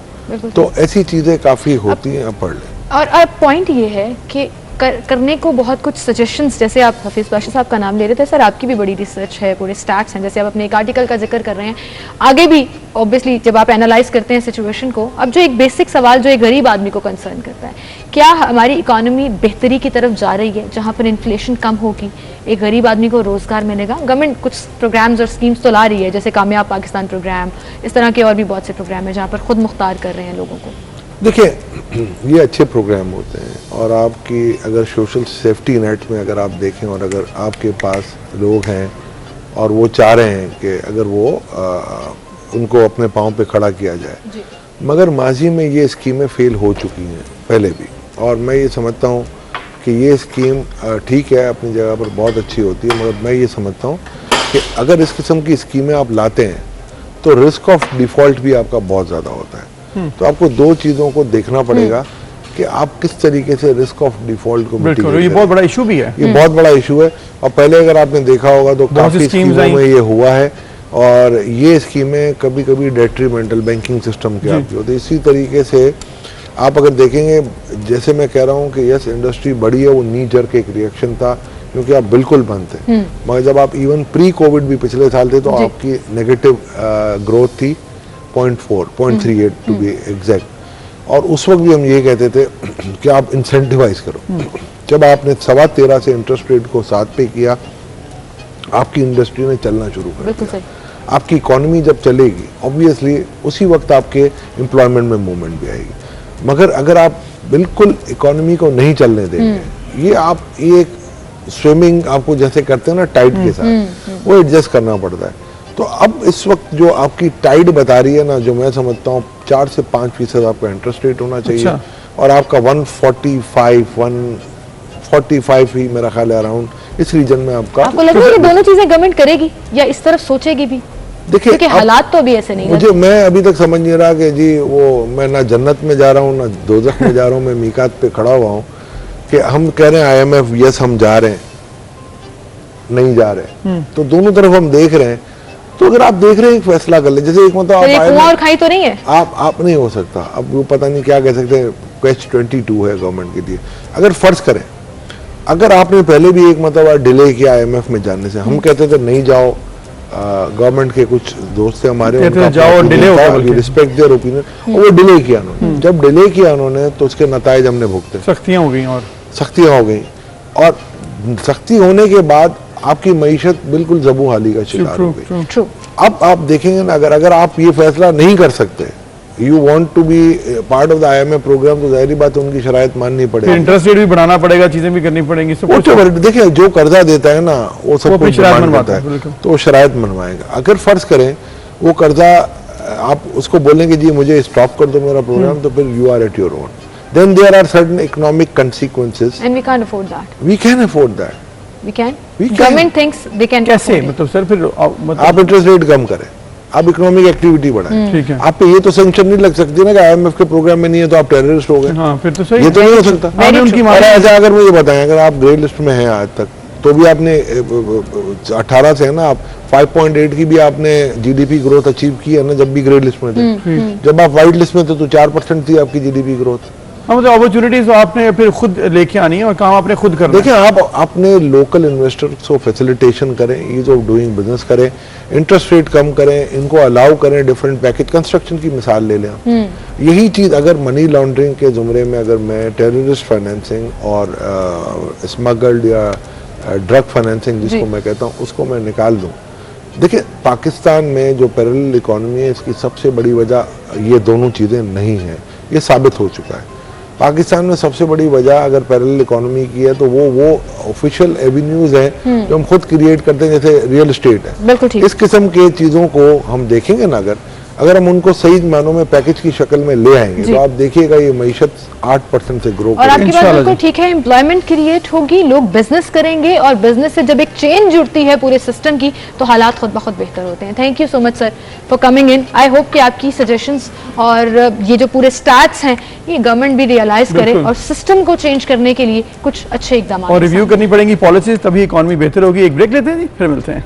Speaker 7: तो ऐसी चीजें काफी होती हैं, आप पढ़ लें।
Speaker 1: और अब पॉइंट ये है कि करने को बहुत कुछ सजेशंस, जैसे आप हफीज बाशा साहब का नाम ले रहे थे, सर आपकी भी बड़ी रिसर्च है, पूरे स्टैट्स हैं, जैसे आप अपने एक आर्टिकल का जिक्र कर रहे हैं, आगे भी ऑब्वियसली जब आप एनालाइज करते हैं सिचुएशन को, अब जो एक बेसिक सवाल जो एक गरीब आदमी को कंसर्न करता है, क्या हमारी इकोनॉमी बेहतरी की तरफ जा रही है जहाँ पर इन्फ्लेशन कम होगी, एक गरीब आदमी को रोजगार मिलेगा? गवर्नमेंट कुछ प्रोग्राम्स और स्कीम्स तो ला रही है, जैसे कामयाब पाकिस्तान प्रोग्राम, इस तरह के और भी बहुत से प्रोग्राम है जहाँ पर खुद मुख्तार कर रहे हैं लोगों को।
Speaker 7: देखिए ये अच्छे प्रोग्राम होते हैं, और आपकी अगर सोशल सेफ्टी नेट में अगर आप देखें, और अगर आपके पास लोग हैं और वो चाह रहे हैं कि अगर वो उनको अपने पाँव पे खड़ा किया जाए, मगर माजी में ये स्कीमें फेल हो चुकी हैं पहले भी, और मैं ये समझता हूँ कि ये स्कीम ठीक है अपनी जगह पर, बहुत अच्छी होती है, मगर मैं ये समझता हूँ कि अगर इस किस्म की स्कीमें आप लाते हैं तो रिस्क ऑफ डिफ़ॉल्ट भी आपका बहुत ज़्यादा होता है। तो आपको दो चीज़ों को देखना पड़ेगा कि आप किस तरीके से रिस्क ऑफ डिफ़ॉल्ट को
Speaker 2: बिल्कुल,
Speaker 7: मिटिगेट
Speaker 2: ये
Speaker 7: करें।
Speaker 2: बहुत बड़ा इशू भी है।
Speaker 7: ये बहुत बड़ा इशू है, और पहले अगर आपने देखा होगा तो
Speaker 2: बहुत सी
Speaker 7: काफ़ी
Speaker 2: स्कीम्स
Speaker 7: स्कीमों
Speaker 2: आई।
Speaker 7: में ये हुआ है, और ये स्कीमें कभी कभी डेट्रीमेंटल बैंकिंग सिस्टम के आपकी होती है। इसी तरीके से आप अगर देखेंगे, जैसे मैं कह रहा हूँ कि यस इंडस्ट्री बड़ी है, वो नी जर्क एक रिएक्शन था क्योंकि आप बिल्कुल बंद थे, मगर जब आप इवन प्री कोविड भी पिछले साल थे तो आपकी नेगेटिव ग्रोथ थी 0.38 टू बी एग्जैक्ट, और उस वक्त भी हम ये कहते थे कि आप इंसेंटिवाइज करो। जब आपने 13.25 से इंटरेस्ट रेट को 7 पे किया, आपकी इंडस्ट्री ने चलना शुरू कर
Speaker 1: बिल्कुल
Speaker 7: दिया।
Speaker 1: सही।
Speaker 7: आपकी इकोनॉमी जब चलेगी ऑब्वियसली उसी वक्त आपके एम्प्लॉयमेंट में मूवमेंट भी आएगी, मगर अगर आप बिल्कुल इकोनॉमी को नहीं चलने देंगे, ये आप एक स्विमिंग आपको जैसे करते हैं ना टाइड के साथ, वो एडजस्ट करना पड़ता है। तो अब इस वक्त जो आपकी टाइड बता रही है ना, जो मैं समझता हूँ 4 से 5% आपका इंटरेस्ट रेट होना चाहिए।
Speaker 2: अच्छा।
Speaker 7: और आपका 145 ही मेरा ख्याल है अराउंड इस रीजन में आपका।
Speaker 1: आपको लग रहा है कि दोनों चीजें गवर्नमेंट करेगी या इस तरफ सोचेगी भी?
Speaker 7: देखिए
Speaker 1: क्योंकि हालात तो अभी ऐसे नहीं
Speaker 7: मुझे, मैं अभी तक समझ नहीं रहा कि जी वो मैं ना जन्नत में जा रहा हूँ ना दोज़ख में जा रहा हूँ, मैं मीकात पे खड़ा हुआ हूँ कि हम कह रहे हैं IMF यस हम जा रहे हैं, नहीं जा रहे, तो दोनों तरफ हम देख रहे हैं। तो अगर आप देख रहे हैं एक फैसला कर ले, जैसे एक मतलब
Speaker 1: तो ये
Speaker 7: आप
Speaker 1: कुआं और खाई तो नहीं है?
Speaker 7: आप नहीं हो सकता, अब वो पता नहीं क्या कह सकते हैं, Catch-22 है गवर्नमेंट के लिए। अगर फर्ज करें, अगर आपने पहले भी एक मतलब डिले किया IMF में जाने से, हम कहते थे नहीं जाओ, गवर्नमेंट के कुछ दोस्त थे हमारे,
Speaker 2: कहते
Speaker 7: उनका
Speaker 2: जाओ और delay होगा बल्कि।
Speaker 7: रिस्पेक्ट देयर ओपिनियन, और वो डिले किया उन्होंने। जब डिले किया उन्होंने तो उसके नताइज हमने भुगते,
Speaker 2: सख्तियां हो गई और
Speaker 7: सख्तियां हो गई, और सख्ती होने के बाद आपकी मईशत बिल्कुल जबू हाली का शिकार हो गई।
Speaker 1: ट्रू।
Speaker 7: अब आप देखेंगे ना, अगर आप ये फैसला नहीं कर सकते, you want to be part of the IMF programme, तो जाहिर बात है उनकी शराइत माननी
Speaker 2: फिर
Speaker 7: पड़ेगी।
Speaker 2: इंटरेस्ट रेट भी बढ़ाना पड़ेगा, चीजें भी करनी पड़ेंगी, सब कुछ।
Speaker 7: देखिए जो कर्जा देता है ना वो सब
Speaker 2: वो
Speaker 7: कुछ
Speaker 2: अपनी शराइत
Speaker 7: डिमांड
Speaker 2: मनवाता
Speaker 7: करता
Speaker 2: है,
Speaker 7: है,
Speaker 2: बिल्कुल।
Speaker 7: तो वो शराइत मनवाएगा। अगर फर्ज करें वो कर्जा आप उसको बोलेंगे जी मुझे स्टॉप कर दो मेरा प्रोग्राम, तो फिर you are at your own, then there are certain economic consequences,
Speaker 1: And we can't afford that.
Speaker 7: we can afford that।
Speaker 1: We can?
Speaker 7: We can.
Speaker 1: Government thinks they can
Speaker 2: कैसे
Speaker 1: afford it.
Speaker 2: मतलब sir, फिर मतलब
Speaker 7: आप interest rate कम करें, आप economic activity बढ़ाएं।
Speaker 2: ठीक है।
Speaker 7: आप पे ये तो सैंक्शन नहीं लग सकती ना कि IMF के प्रोग्राम में नहीं है तो आप टेररिस्ट हो गए,
Speaker 2: हाँ फिर तो सही
Speaker 7: ये तो नहीं हो सकता।
Speaker 2: आपने उनकी
Speaker 7: अरे ऐसा अगर मुझे बताएं, अगर आप ग्रे लिस्ट में हैं आज तक, तो भी आपने 18 से है ना, आप 5.8 की भी आपने GDP ग्रोथ अचीव की है ना, जब भी ग्रे लिस्ट में थे। जब आप व्हाइट लिस्ट में थे तो 4% थी आपकी GDP ग्रोथ।
Speaker 2: हाँ, मतलब अपॉर्चुनिटीज आपने फिर खुद लेके आनी है और काम आपने खुद करना है।
Speaker 7: देखिए आप अपने लोकल इन्वेस्टर्स को फैसिलिटेशन करें, ईज ऑफ डूइंग बिजनेस करें, इंटरेस्ट रेट कम करें, इनको अलाउ करें डिफरेंट पैकेज। कंस्ट्रक्शन की मिसाल ले लें आप, यही चीज़ अगर मनी लॉन्ड्रिंग के जुमरे में अगर मैं टेररिस्ट फाइनेंसिंग और स्मगल्ड या ड्रग फाइनेंसिंग जिसको मैं कहता हूँ उसको मैं निकाल दूँ, देखिए, पाकिस्तान में जो पैरेलल इकोनॉमी है, इसकी सबसे बड़ी वजह ये दोनों चीज़ें नहीं हैं, ये साबित हो चुका है। पाकिस्तान में सबसे बड़ी वजह अगर पैरेलल इकोनॉमी की है तो वो ऑफिशियल एवेन्यूज हैं जो हम खुद क्रिएट करते हैं, जैसे रियल एस्टेट है।
Speaker 1: बिल्कुल ठीक।
Speaker 7: इस किस्म के चीज़ों को हम देखेंगे ना, अगर हम उनको सही मानों में पैकेज की शक्ल में ले आएंगे तो आप देखिएगा ये मईशत 8% से ग्रो
Speaker 1: और आपकी बात बिल्कुल ठीक है, एम्प्लॉयमेंट क्रिएट होगी, लोग बिजनेस करेंगे और बिजनेस से जब एक चेन जुड़ती है पूरे सिस्टम की तो हालात खुद ब खुद बेहतर होते हैं। Thank you so much sir for coming in. I hope कि आपकी सजेशंस और ये जो पूरे स्टैट्स हैं ये गवर्नमेंट भी रियलाइज करे और सिस्टम को चेंज करने के लिए कुछ अच्छे इकदाम
Speaker 2: और रिव्यू करनी पड़ेंगी पॉलिसीज, तभी इकोनॉमी बेहतर होगी। एक ब्रेक लेते हैं जी, फिर मिलते हैं।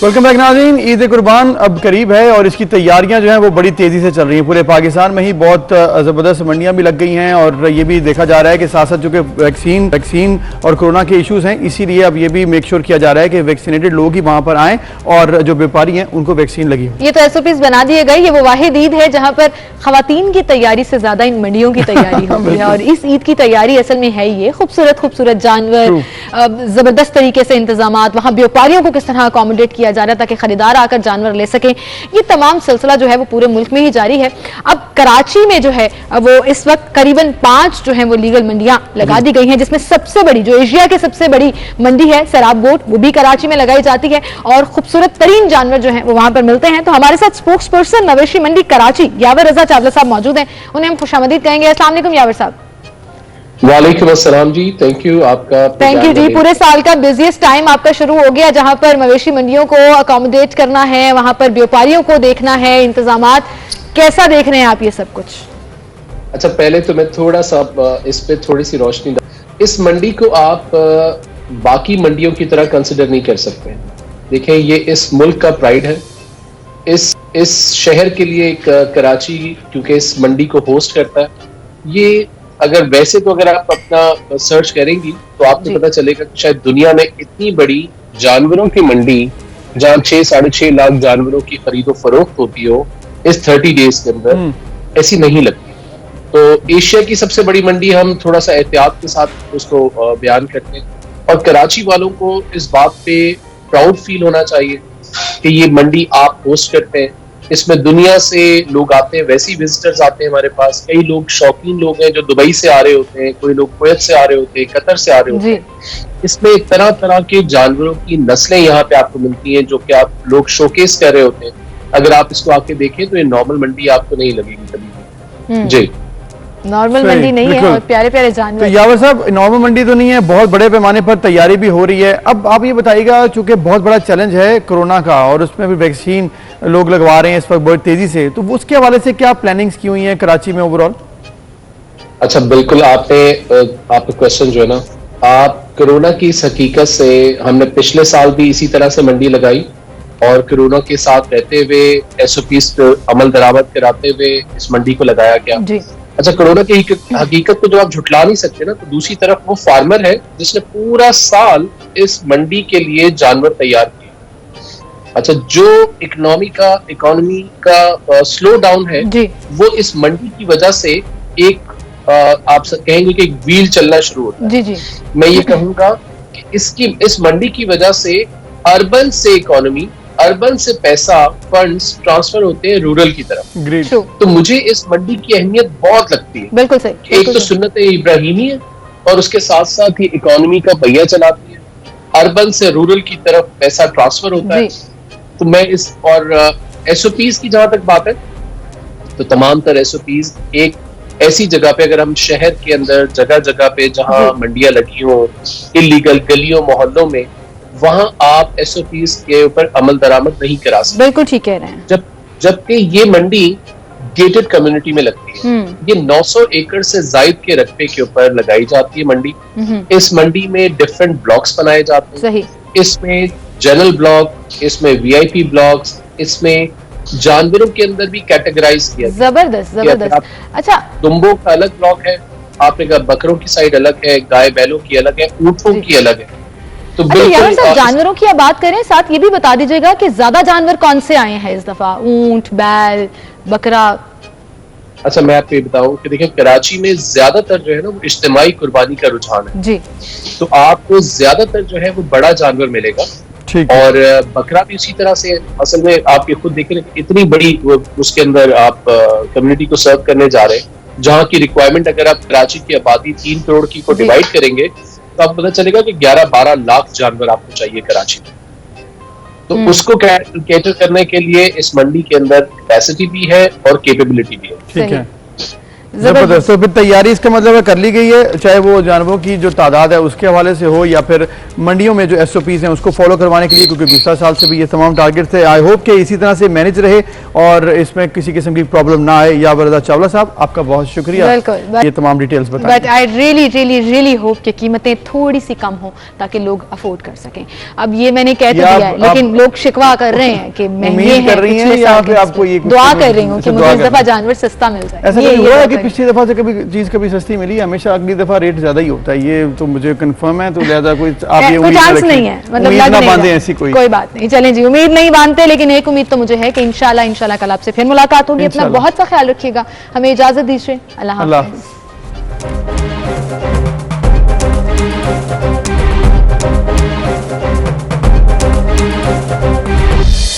Speaker 2: वेलकम बैक नाज़रीन। ईद कुर्बान अब करीब है और इसकी तैयारियां जो हैं वो बड़ी तेज़ी से चल रही हैं। पूरे पाकिस्तान में ही बहुत ज़बरदस्त मंडियां भी लग गई हैं और ये भी देखा जा रहा है कि साथ साथ जो कि वैक्सीन और कोरोना के इश्यूज हैं, इसीलिए अब ये भी मेक श्योर किया जा रहा है कि वैक्सीनेटेड लोग ही वहाँ पर आएँ और जो व्यापारी हैं उनको वैक्सीन लगी हो।
Speaker 1: ये तो SOPs बना दिए गए। ये वो वाहिद ईद है जहाँ पर खवातीन की तैयारी से ज्यादा इन मंडियों की तैयारी होती है और इस ईद की तैयारी असल में है ये खूबसूरत जानवर, जबरदस्त तरीके से इंतजाम, वहाँ व्यापारियों को किस तरह अकोमोडेट किया जा रहा है ताकि खरीदार आकर जानवर ले सकें। ये तमाम सिलसिला जो है वो पूरे मुल्क में ही जारी है। अब कराची में जो है वो इस वक्त करीबन 5 जो है वो लीगल मंडियां लगा दी गई हैं, जिसमें सबसे बड़ी जो एशिया की सबसे बड़ी मंडी है सराब गोट, वो भी कराची में लगाई जाती है और खूबसूरत तरीन जानवर जो है वो वहां पर मिलते हैं। तो हमारे साथ स्पोक्स पर्सन मवेशी मंडी कराची यावर रजा चावला साहब मौजूद हैं, उन्हें हम खुशामदीद कहेंगे। अस्सलाम वालेकुम यावर साहब।
Speaker 8: वालेकुम अस्सलाम जी, थैंक यू आपका।
Speaker 1: थैंक यू जी। पूरे साल का बिजिएस्ट टाइम आपका शुरू हो गया जहां पर मवेशी मंडियों को अकोमोडेट करना है, वहां पर व्यापारियों को देखना है, इंतजामात कैसा देख रहे हैं आप ये सब कुछ?
Speaker 8: अच्छा, पहले तो मैं थोड़ा सा इस पे थोड़ी सी रोशनी इस मंडी को आप बाकी मंडियों की तरह कंसिडर नहीं कर सकते। देखें, ये इस मुल्क का प्राइड है, इस शहर के लिए एक कराची क्योंकि इस मंडी को होस्ट करता है। ये अगर वैसे तो अगर आप अपना सर्च करेंगी तो आपको पता चलेगा कि शायद दुनिया में इतनी बड़ी जानवरों की मंडी जहाँ 6-6.5 लाख जानवरों की खरीदो फरोख्त होती हो इस 30 डेज के अंदर ऐसी नहीं लगती। तो एशिया की सबसे बड़ी मंडी हम थोड़ा सा एहतियात के साथ उसको बयान करते हैं और कराची वालों को इस बात पे प्राउड फील होना चाहिए कि ये मंडी आप होस्ट करते हैं। इसमें दुनिया से लोग आते हैं, वैसे ही विजिटर्स आते हैं हमारे पास। कई लोग शौकीन लोग हैं जो दुबई से आ रहे होते हैं, कोई लोग कुवैत से आ रहे होते हैं, कतर से आ रहे होते हैं। इसमें तरह तरह के जानवरों की नस्लें यहाँ पे आपको मिलती हैं जो कि आप लोग शोकेस कर रहे होते हैं। अगर आप इसको आके देखें तो ये नॉर्मल मंडी आपको नहीं लगेगी कभी भी। जी,
Speaker 1: नॉर्मल मंडी नहीं है और प्यारे प्यारे जानवर।
Speaker 2: तो यावर साहब, नॉर्मल मंडी तो नहीं है, बहुत बड़े पैमाने पर तैयारी भी हो रही है। अब आप ये बताइएगा, चूंकि बहुत बड़ा चैलेंज है कोरोना का और उसमें भी वैक्सीन लोग लगवा रहे हैं इस वक्त बहुत तेजी से, तो उसके हवाले से क्या प्लानिंग्स की हुई हैं कराची में ओवरऑल?
Speaker 8: अच्छा, बिल्कुल आपका क्वेश्चन जो है ना, आप कोरोना की इस हकीकत से हमने पिछले साल भी इसी तरह से मंडी लगाई और कोरोना के साथ रहते हुए SOPs पे अमल दरामद कराते हुए इस मंडी को लगाया गया। अच्छा, कोरोना की हकीकत को जो आप झुटला नहीं सकते ना, तो दूसरी तरफ वो फार्मर है जिसने पूरा साल इस मंडी के लिए जानवर तैयार किए। अच्छा, जो इकोनॉमी का स्लो डाउन है वो इस मंडी की वजह से एक आप कहेंगे कि एक व्हील चलना शुरू होता है। जी। मैं ये कहूंगा कि इस मंडी की वजह से अर्बन से इकोनॉमी, अर्बन से पैसा, फंड्स ट्रांसफर होते हैं रूरल की तरफ। तो मुझे इस मंडी की अहमियत बहुत लगती है। बिल्कुल सही। एक तो सुन्नत इब्राहिमी है और उसके साथ साथ ही इकोनॉमी का पहिया चलाती है। अर्बन से रूरल की तरफ पैसा ट्रांसफर होता है। तो मैं SOPs की जहां तक बात है तो तमाम तर SOPs एक ऐसी जगह पे, अगर हम शहर के अंदर जगह जगह पे जहां मंडियां लगी हो, इलीगल गलियों मोहल्लों में, वहां आप SOPs के ऊपर अमल दरामद नहीं करा सकते। बिल्कुल ठीक कह रहे हैं। जबकि ये मंडी गेटेड कम्युनिटी में लगती है। ये 900 एकड़ से जायद के रकबे के ऊपर लगाई जाती है मंडी। इस मंडी में डिफरेंट ब्लॉक्स बनाए जाते हैं। इसमें जनरल ब्लॉक, इसमें VIP ब्लॉक्स, इसमें जानवरों के अंदर भी कैटेगराइज किया। जबरदस्त। अच्छा, दुम्बों का अलग ब्लॉक है, आपने कहा बकरों की साइड अलग है, गाय बैलों की अलग है, ऊंटों की अलग है। तो
Speaker 1: यार साहब, जानवरों की आप बात करें, साथ ये भी बता दीजिएगा कि ज्यादा जानवर कौन से आए हैं इस दफा? ऊंट, बैल, बकरा?
Speaker 8: अच्छा मैं आपको ये बताऊं कि देखिए कराची में ज्यादातर जो है ना वो इज्तिमाई कुर्बानी का रुझान है
Speaker 1: जी।
Speaker 8: तो आपको ज्यादातर जो है वो बड़ा जानवर मिलेगा
Speaker 2: ठीक
Speaker 8: और बकरा भी उसी तरह से। असल में आप ये खुद देख रहे हैं इतनी बड़ी उसके अंदर आप कम्युनिटी को सर्व करने जा रहे हैं जहाँ की रिक्वायरमेंट अगर आप कराची की आबादी 3 करोड़ की को डिवाइड करेंगे तो आपको पता चलेगा कि 11-12 लाख जानवर आपको चाहिए कराची में। तो उसको कैटर करने के लिए इस मंडी के अंदर कैपेसिटी भी है और कैपेबिलिटी भी है।
Speaker 2: ठीक है, जबरदस्त। तो फिर तैयारी इसका मतलब है कर ली गई है, चाहे वो जानवरों की जो तादाद है उसके हवाले से हो या फिर मंडियों में जो SOPs हैं उसको फॉलो करवाने के लिए, क्योंकि गुज़श्ता साल से भी ये तमाम टारगेट थे। आई होप कि इसी तरह से मैनेज रहे और इसमें किसी किस्म की प्रॉब्लम ना आए। या वरदा चावला साहब आपका बहुत शुक्रिया ये तमाम डिटेल्स बताने।
Speaker 1: बट आई रियली होप कि कीमतें थोड़ी सी कम हो ताकि लोग अफोर्ड कर सकें। अब ये मैंने कह तो दिया है लेकिन लोग शिकवा कर रहे हैं कि महंगे हैं, दुआ कर रही हूँ कि मुझे इस दफा जानवर सस्ता मिल जाए।
Speaker 2: ऐसा हुआ है कि पिछली दफा से कभी चीज कभी सस्ती मिली? हमेशा अगली दफा रेट ज्यादा ही होता है, ये तो मुझे कंफर्म है। तो लिहाजा कोई आप ये उम्मीद
Speaker 1: नहीं है, मतलब लग नहीं
Speaker 2: बांधे ऐसी कोई बात
Speaker 1: नहीं। चलें जी, उम्मीद नहीं बांधते लेकिन एक उम्मीद तो मुझे है कि इंशाल्लाह कल आपसे फिर मुलाकात होगी। अपना बहुत सा ख्याल रखिएगा, हमें इजाजत दीजिए। अल्लाह हाफ़िज़।